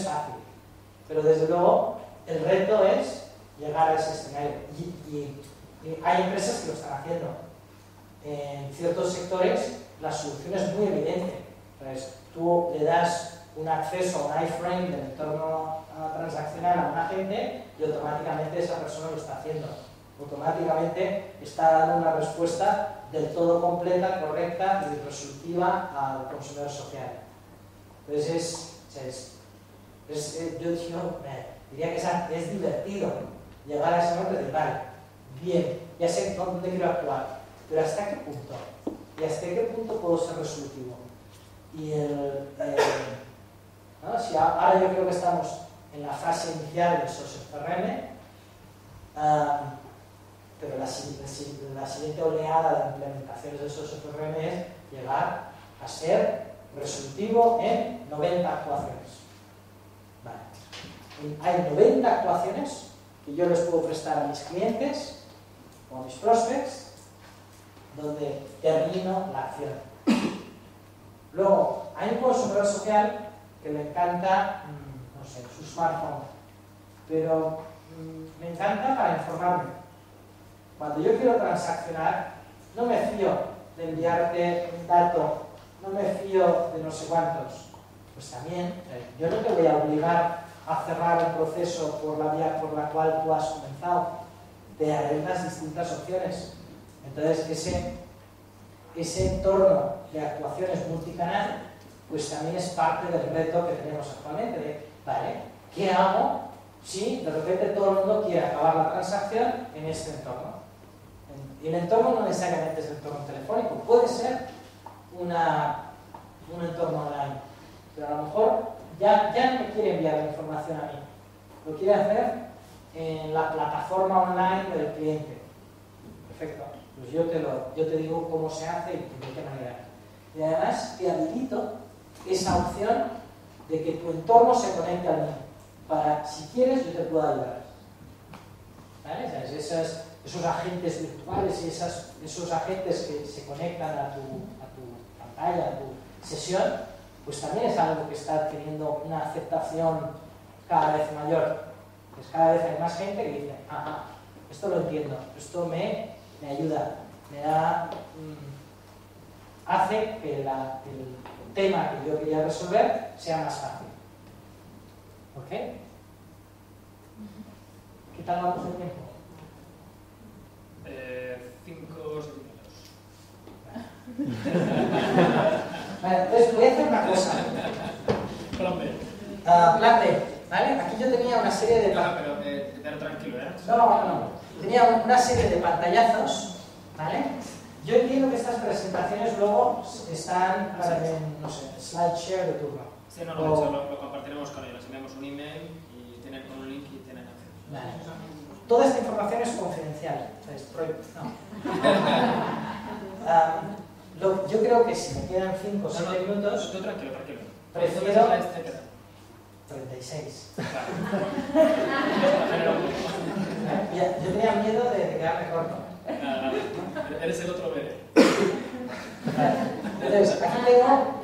fácil, pero desde luego el reto es llegar a ese escenario. Y hay empresas que lo están haciendo. En ciertos sectores la solución es muy evidente. Entonces, tú le das un acceso a un iframe del entorno transaccional a un agente y automáticamente esa persona lo está haciendo. Automáticamente está dando una respuesta del todo completa, correcta y resolutiva al consumidor social. Entonces, yo diría que es divertido llegar a ese momento de decir, vale, bien, ya sé dónde quiero actuar, pero ¿hasta qué punto? ¿Y hasta qué punto puedo ser resolutivo? Y ¿no? Si ahora yo creo que estamos en la fase inicial del SOS-CRM, pero la siguiente oleada de implementaciones del SOS-CRM es llegar a ser resolutivo en 90 actuaciones. Vale. Hay 90 actuaciones que yo les puedo prestar a mis clientes o a mis prospects, donde termino la acción. Luego, hay un consumidor social que le encanta, no sé, su smartphone, pero me encanta para informarme. Cuando yo quiero transaccionar, no me fío de enviarte un dato, no me fío de no sé cuántos. Pues también, yo no te voy a obligar a cerrar el proceso por la vía por la cual tú has comenzado. Te haré las distintas opciones. Entonces, ese entorno de actuaciones multicanal, pues también es parte del reto que tenemos actualmente. De, vale, ¿qué hago si de repente todo el mundo quiere acabar la transacción en este entorno? Y el entorno no necesariamente es el entorno telefónico, puede ser un entorno online, pero a lo mejor ya no me quiere enviar la información a mí, lo quiere hacer en la plataforma online del cliente. Perfecto, pues yo te digo cómo se hace y de qué manera. Y además te habilito esa opción de que tu entorno se conecte al mío, para, si quieres, yo te puedo ayudar. ¿Vale? ¿Sabes? Esos agentes virtuales y esos agentes que se conectan a tu pantalla, a tu sesión, pues también es algo que está teniendo una aceptación cada vez mayor. Pues cada vez hay más gente que dice, esto lo entiendo, esto me ayuda, me da, hace que el tema que yo quería resolver sea más fácil. ¿Ok? ¿Qué tal vamos de tiempo? 5 segundos. Vale, entonces voy a hacer una cosa. Plan B. Plan B, ¿vale? Aquí yo tenía una serie de... Pero tranquilo, ¿eh? No. Tenía una serie de pantallazos, ¿vale? Yo entiendo que estas presentaciones luego están en, no sé, SlideShare de turno. Sí, no, lo compartiremos con ellos. Enviamos un email y tienen con un link y tienen acceso. Vale. Toda esta información es confidencial. No. Yo creo que si me quedan 5 o 7 minutos... Tú tranquilo. Prefiero... 36. Yo tenía miedo de quedarme corto. Nada. Eres el otro bebé. Vale. Entonces, aquí tengo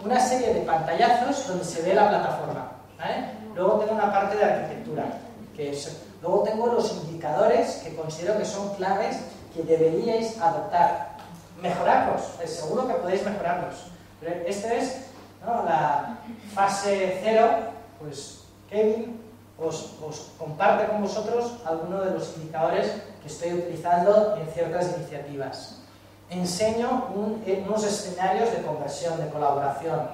una serie de pantallazos donde se ve la plataforma, ¿vale? Luego tengo una parte de arquitectura, luego tengo los indicadores que considero que son claves que deberíais adoptar. Mejorarlos, seguro que podéis mejorarlos. Pero este es, ¿no?, la fase 0, pues Kevin os comparte con vosotros algunos de los indicadores que estoy utilizando en ciertas iniciativas. Enseño unos escenarios de conversión, de colaboración.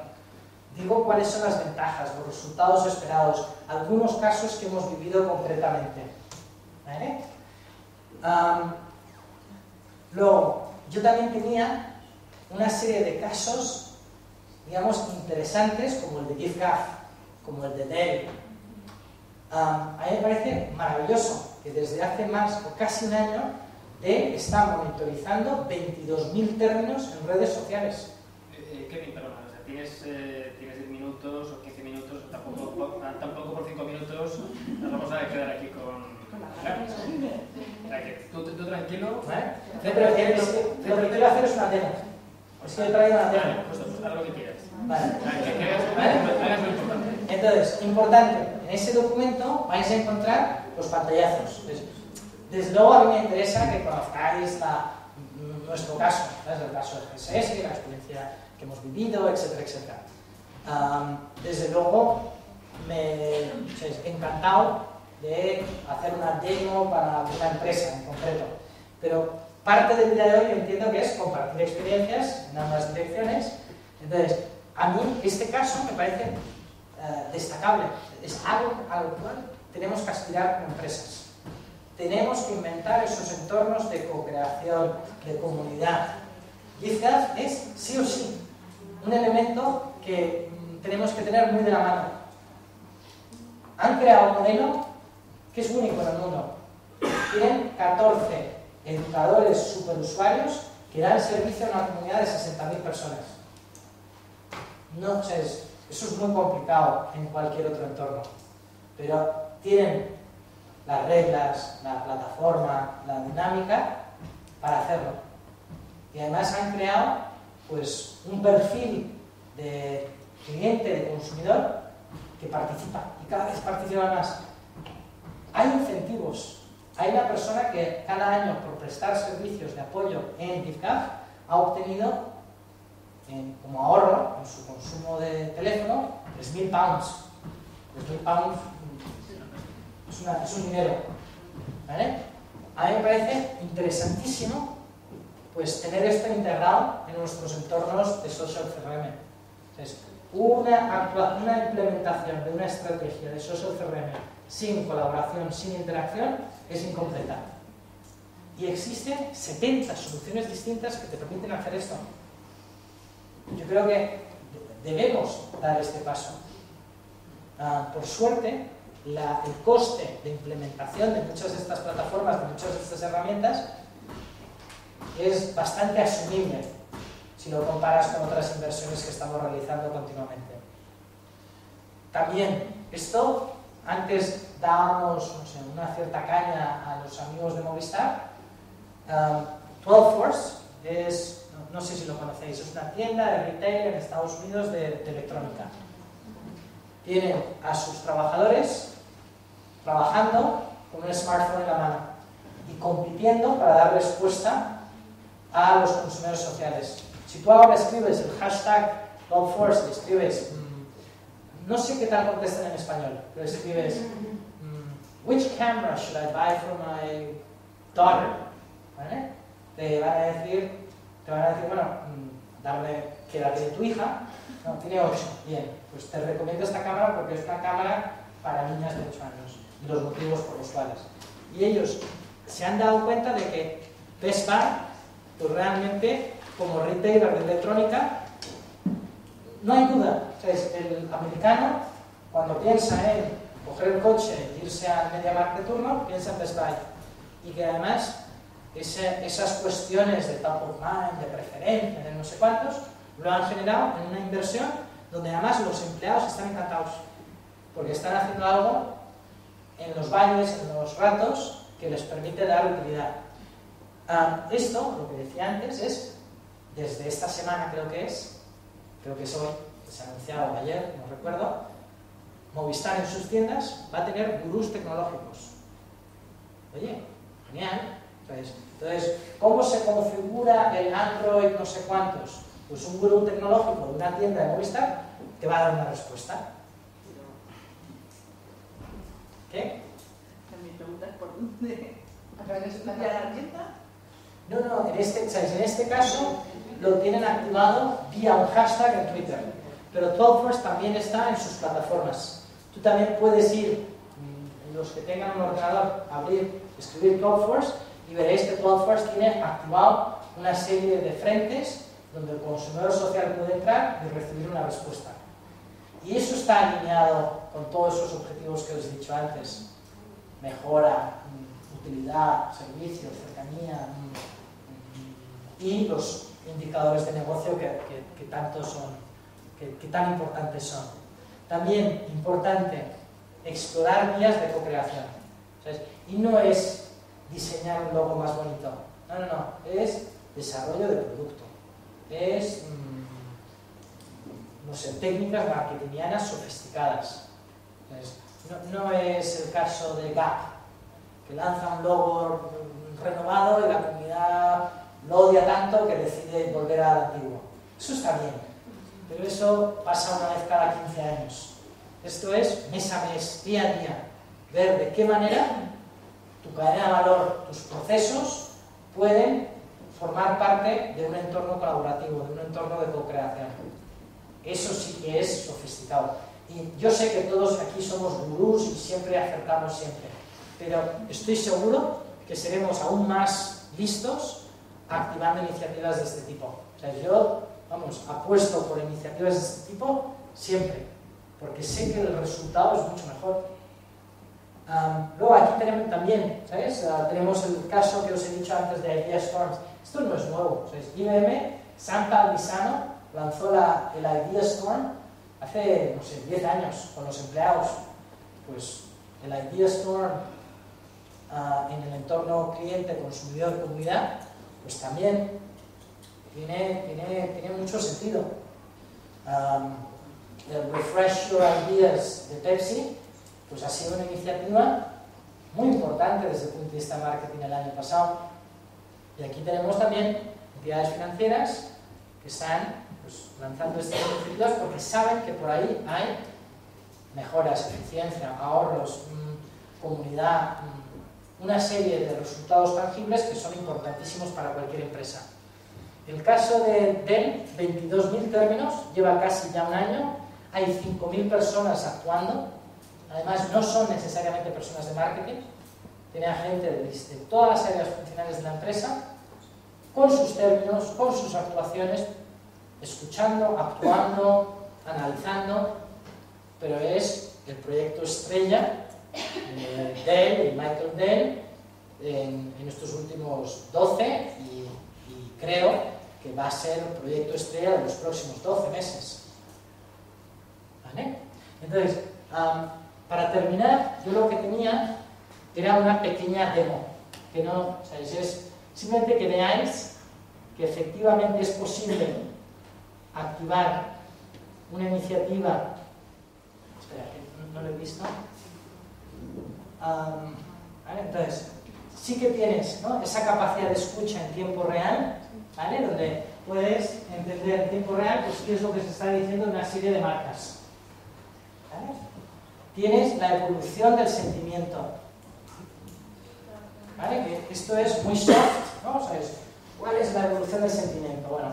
Digo cuáles son las ventajas, los resultados esperados, algunos casos que hemos vivido concretamente. ¿Vale? Luego, yo también tenía una serie de casos, digamos, interesantes, como el de GiveGaf, como el de Dell. A mí me parece maravilloso que desde hace más o casi un año Dell está monitorizando 22.000 términos en redes sociales. Kevin, perdona, o sea, tienes 10 minutos o 15 minutos, tampoco por 5 minutos nos vamos a quedar aquí con... Tú tranquilo. ¿Vale? Pero lo que quiero hacer es una demo. Es que yo traigo una demo. Vale, pues haz lo que quieras. Vale. Hagas lo importante. Entonces, importante, en ese documento vais a encontrar los pantallazos. Desde luego a mí me interesa que conozcáis nuestro caso, ¿sabes? El caso de GSS, la experiencia que hemos vivido, etcétera, etcétera. Desde luego, me encantado de hacer una demo para una empresa en concreto. Pero parte del día de hoy entiendo que es compartir experiencias en ambas direcciones. Entonces, a mí este caso me parece destacable. Es algo a lo cual tenemos que aspirar como empresas. Tenemos que inventar esos entornos de cooperación, de comunidad. GiveGaf es, sí o sí, un elemento que tenemos que tener muy de la mano. Han creado un modelo que es único en el mundo. Tienen 14 educadores superusuarios que dan servicio a una comunidad de 60.000 personas. No, eso es muy complicado en cualquier otro entorno. Pero tienen las reglas, la plataforma, la dinámica para hacerlo. Y además han creado pues, un perfil de cliente, de consumidor, que participa y cada vez participa más. Hay incentivos. Hay una persona que cada año, por prestar servicios de apoyo en GiveGaf, ha obtenido como ahorro en su consumo de teléfono 3.000 pounds. 3.000 pounds es un dinero. ¿Vale? A mí me parece interesantísimo pues, tener esto integrado en nuestros entornos de social CRM. Entonces, una implementación de una estrategia de social CRM sin colaboración, sin interacción, es incompleta. Y existen 70 soluciones distintas que te permiten hacer esto. Yo creo que debemos dar este paso. Por suerte, el coste de implementación de muchas de estas plataformas, de muchas de estas herramientas, es bastante asumible si lo comparas con otras inversiones que estamos realizando continuamente. También, esto, antes dábamos una cierta caña a los amigos de Movistar. 12Force es, no sé si lo conocéis, es una tienda de retail en Estados Unidos de electrónica. Tienen a sus trabajadores trabajando con un smartphone en la mano y compitiendo para dar respuesta a los consumidores sociales. Si tú ahora escribes el hashtag 12Force y escribes, no sé qué tal contestan en español, pero escribes which camera should I buy for my daughter? ¿Vale? Te van a decir, bueno, darle qué edad tiene tu hija. No, tiene 8. Bien, pues te recomiendo esta cámara porque es una cámara para niñas de 8 años y los motivos por los cuales. Y ellos se han dado cuenta de que Best Buy, pues realmente, como retailer de electrónica, no hay duda. O sea, el americano, cuando piensa en coger el coche e irse al MediaMarkt de turno, piensa en Best Buy. Y que además, esas cuestiones de top of mind, de preferencia, de no sé cuántos, lo han generado en una inversión donde además los empleados están encantados. Porque están haciendo algo en los valles, en los ratos, que les permite dar utilidad. Esto, lo que decía antes, es desde esta semana creo que es hoy, que se ha anunciado ayer, no recuerdo, Movistar en sus tiendas va a tener gurús tecnológicos. Oye, genial. Entonces, ¿cómo se configura el Android no sé cuántos? Pues un gurú tecnológico de una tienda de Movistar te va a dar una respuesta. ¿Qué? Mi pregunta es por dónde. ¿A través de la tienda? No, en este caso lo tienen activado vía un hashtag en Twitter. Pero ThoughtForce también está en sus plataformas. Tú también puedes ir, los que tengan un ordenador, escribir ThoughtForce y veréis que ThoughtForce tiene activado una serie de frentes donde el consumidor social puede entrar y recibir una respuesta. Y eso está alineado con todos esos objetivos que os he dicho antes. Mejora, utilidad, servicio, cercanía y los indicadores de negocio que tanto son, que tan importantes son. También importante explorar vías de co-creación. ¿Sabes? Y no es diseñar un logo más bonito. No. Es desarrollo de producto. Es, no sé, técnicas marketingianas sofisticadas. No es el caso de Gap, que lanza un logo renovado y la comunidad lo odia tanto que decide volver al antiguo. Eso está bien, pero eso pasa una vez cada 15 años. Esto es mes a mes, día a día, ver de qué manera tu cadena de valor, tus procesos pueden formar parte de un entorno colaborativo, de un entorno de co-creación. Eso sí que es sofisticado. Y yo sé que todos aquí somos gurús y siempre acertamos siempre, pero estoy seguro que seremos aún más listos activando iniciativas de este tipo. O sea, yo, apuesto por iniciativas de este tipo siempre, porque sé que el resultado es mucho mejor. Luego aquí tenemos también, ¿sabes? Tenemos el caso que os he dicho antes de Idea Storms. Esto no es nuevo. ¿Sabes? IBM, Sam Palmisano, lanzó el Idea Storm hace, 10 años con los empleados. Pues el Idea Storm en el entorno cliente, consumidor, comunidad, pues también tiene mucho sentido. El Refresh Your Ideas de Pepsi pues ha sido una iniciativa muy importante desde el punto de vista de marketing el año pasado. Y aquí tenemos también entidades financieras que están lanzando estas iniciativas porque saben que por ahí hay mejoras, eficiencia, ahorros, comunidad, una serie de resultados tangibles que son importantísimos para cualquier empresa. El caso de Dell, 22.000 términos, lleva casi ya un año, hay 5.000 personas actuando, además no son necesariamente personas de marketing, tiene a gente de todas las áreas funcionales de la empresa, con sus términos, con sus actuaciones, escuchando, actuando, analizando, pero es el proyecto estrella de Dell y Michael Dell en estos últimos 12 y creo que va a ser el proyecto estrella de los próximos 12 meses. ¿Vale? Entonces, para terminar, yo lo que tenía era una pequeña demo, que no, ¿sabéis? Es simplemente que veáis que efectivamente es posible activar una iniciativa. Espera, que no lo he visto. ¿Vale? Entonces, sí que tienes, ¿no?, esa capacidad de escucha en tiempo real, ¿vale?, donde puedes entender en tiempo real pues, qué es lo que se está diciendo en una serie de marcas. ¿Vale? Tienes la evolución del sentimiento. ¿Vale? Que esto es muy soft, ¿no? ¿Sabes? ¿Cuál es la evolución del sentimiento? Bueno,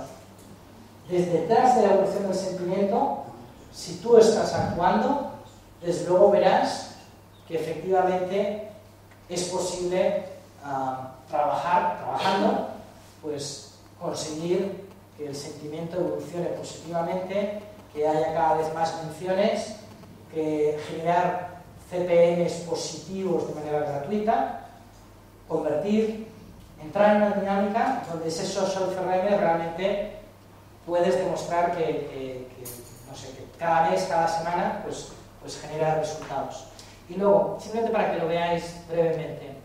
desde detrás de la evolución del sentimiento, si tú estás actuando, desde luego verás que efectivamente es posible trabajando, pues conseguir que el sentimiento evolucione positivamente, que haya cada vez más menciones, que generar CPMs positivos de manera gratuita, entrar en una dinámica donde ese social CRM realmente puedes demostrar que cada mes, cada semana, pues genera resultados. Y luego, simplemente para que lo veáis brevemente,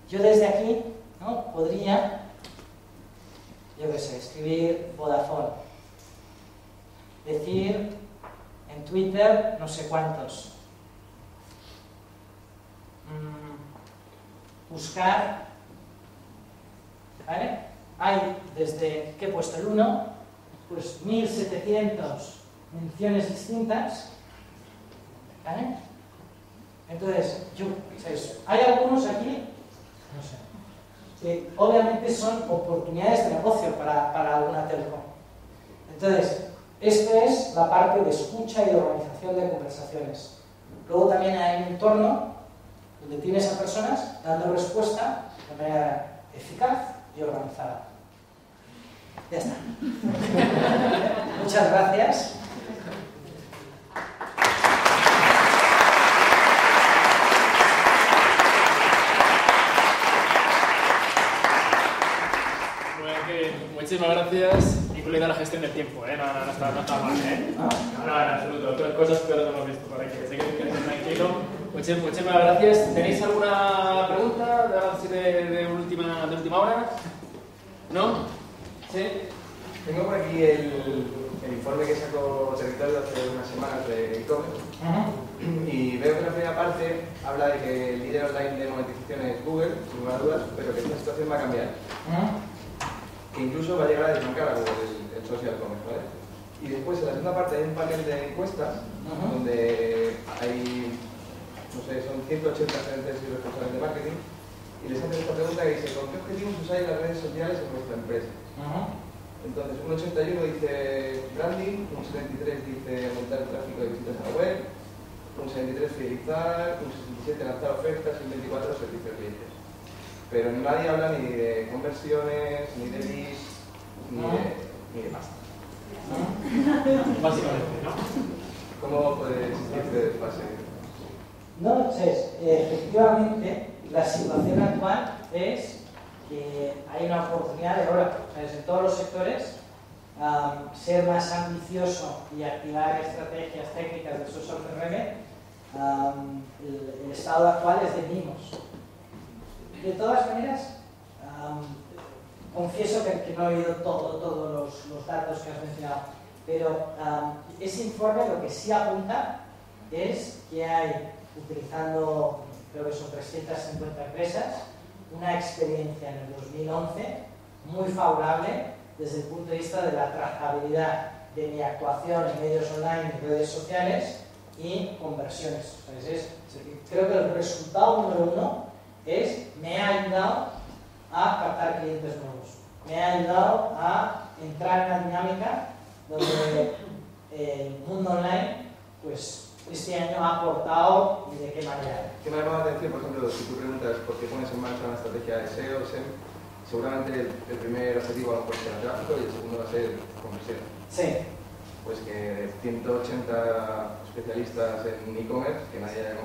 yo desde aquí, ¿no?, podría yo qué sé, escribir Vodafone, decir en Twitter no sé cuántos, buscar, ¿vale? Hay desde, ¿qué he puesto? El 1, pues 1700 menciones distintas, ¿vale? Entonces, hay algunos aquí, no sé, que obviamente son oportunidades de negocio para alguna telco. Entonces, esto es la parte de escucha y de organización de conversaciones. Luego también hay un entorno donde tienes a personas dando respuesta de manera eficaz y organizada. Ya está. Muchas gracias. Muchísimas gracias, incluida la gestión del tiempo, ¿eh? No está mal, ¿eh? No, en absoluto. Otras cosas que no hemos visto por aquí. Así que tranquilo. Muchísimas gracias. ¿Tenéis alguna pregunta de última hora? ¿No? ¿Sí? Tengo por aquí el informe que sacó Territorio hace unas semanas de e-commerce. Y veo que en la primera parte habla de que el líder online de monetización es Google, sin lugar a dudas, pero que esta situación va a cambiar. Que incluso va a llegar a desbancar a Google el social commerce, ¿vale? Y después en la segunda parte hay un panel de encuestas donde hay, no sé, son 180 gerentes y responsables de marketing y les hacen esta pregunta que dice: ¿con qué objetivos usáis las redes sociales en vuestra empresa? Entonces un 81 dice branding, un 73 dice aumentar el tráfico de visitas a la web, un 73 fidelizar, un 67 lanzar ofertas y un 24 servicio al cliente. Pero nadie habla ni de conversiones, ni de leads, ni de pasta. Básicamente, ¿no? ¿Cómo puede existir este desfase? No, efectivamente, la situación actual es que hay una oportunidad de oro. En todos los sectores, ser más ambicioso y activar estrategias técnicas de social CRM, el estado actual es de mínimos. De todas maneras, confieso que no he oído todos los datos que has mencionado, pero ese informe lo que sí apunta es que hay, utilizando, creo que son 350 empresas, una experiencia en el 2011 muy favorable desde el punto de vista de la trazabilidad de mi actuación en medios online y redes sociales y conversiones. Entonces, creo que el resultado número 1 es: me ha ayudado a captar clientes nuevos, me ha ayudado a entrar en una dinámica donde el mundo online, pues este año ha aportado y de qué manera. ¿Qué me llama la atención, por ejemplo, si tú preguntas por qué pones en marcha una estrategia de SEO, seguramente el primer objetivo a lo mejor será tráfico y el segundo va a ser conversión? Sí. Pues que 180 especialistas en e-commerce, que nadie haya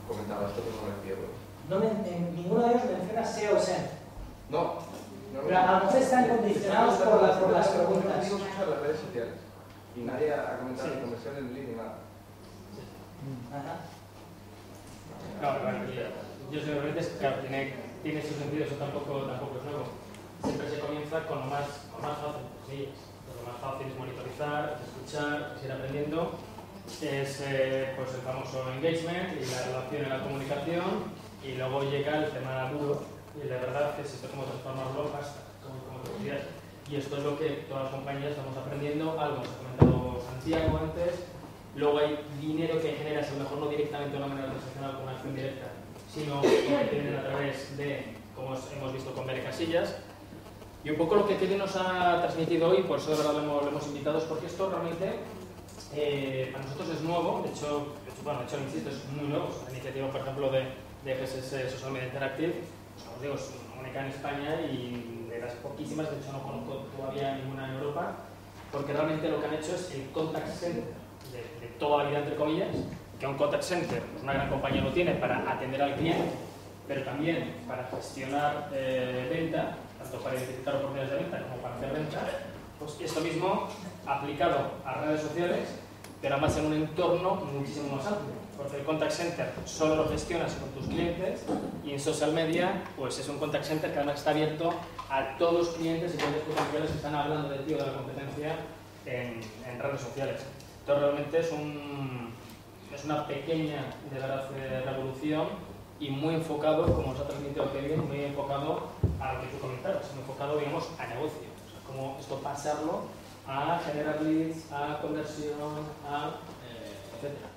comentado esto, pues no me fío. Ninguno de ellos menciona SEO o SEM. No. Pero a lo mejor están condicionados por las preguntas. Digo usar las redes sociales y nadie ha comentado ni conversión en lead ni nada. Claro, yo seguramente tiene su sentido, eso tampoco es nuevo. Siempre se comienza con lo más fácil, sí. Lo más fácil es monitorizar, escuchar, seguir aprendiendo. Es pues el famoso engagement y la relación en la comunicación, y luego llega el tema duro y de verdad es esto, como transformarlo hasta como te decías. Y esto es lo que todas las compañías estamos aprendiendo. Algo nos ha comentado Santiago antes. Luego hay dinero que generas, a lo mejor no directamente de una manera transaccional con una acción directa, sino que vienen a través de, como hemos visto con Bere Casillas. Y un poco lo que Kelly nos ha transmitido hoy, por eso de verdad lo hemos invitado, es porque esto realmente para nosotros es nuevo. De hecho, insisto, es muy nuevo. La iniciativa, por ejemplo, de GSS Social Media Interactive, pues, como os digo, es única en España y de las poquísimas, de hecho no conozco todavía ninguna en Europa, porque realmente lo que han hecho es el contact center de toda la vida, entre comillas, que un contact center, pues una gran compañía lo tiene para atender al cliente, pero también para gestionar venta, tanto para identificar oportunidades de venta como para hacer venta. Pues esto mismo aplicado a redes sociales, pero además en un entorno muchísimo más amplio, porque el contact center solo lo gestionas con tus clientes y en social media, pues es un contact center que además está abierto a todos los clientes y clientes potenciales que están hablando de ti o de la competencia en redes sociales. Entonces realmente es una pequeña, de verdad, revolución y muy enfocado, como nos ha transmitido Kevin, muy enfocado a lo que tú comentabas, muy enfocado, digamos, a negocio. O sea, como esto pasarlo a generar leads, a conversión, a etcétera.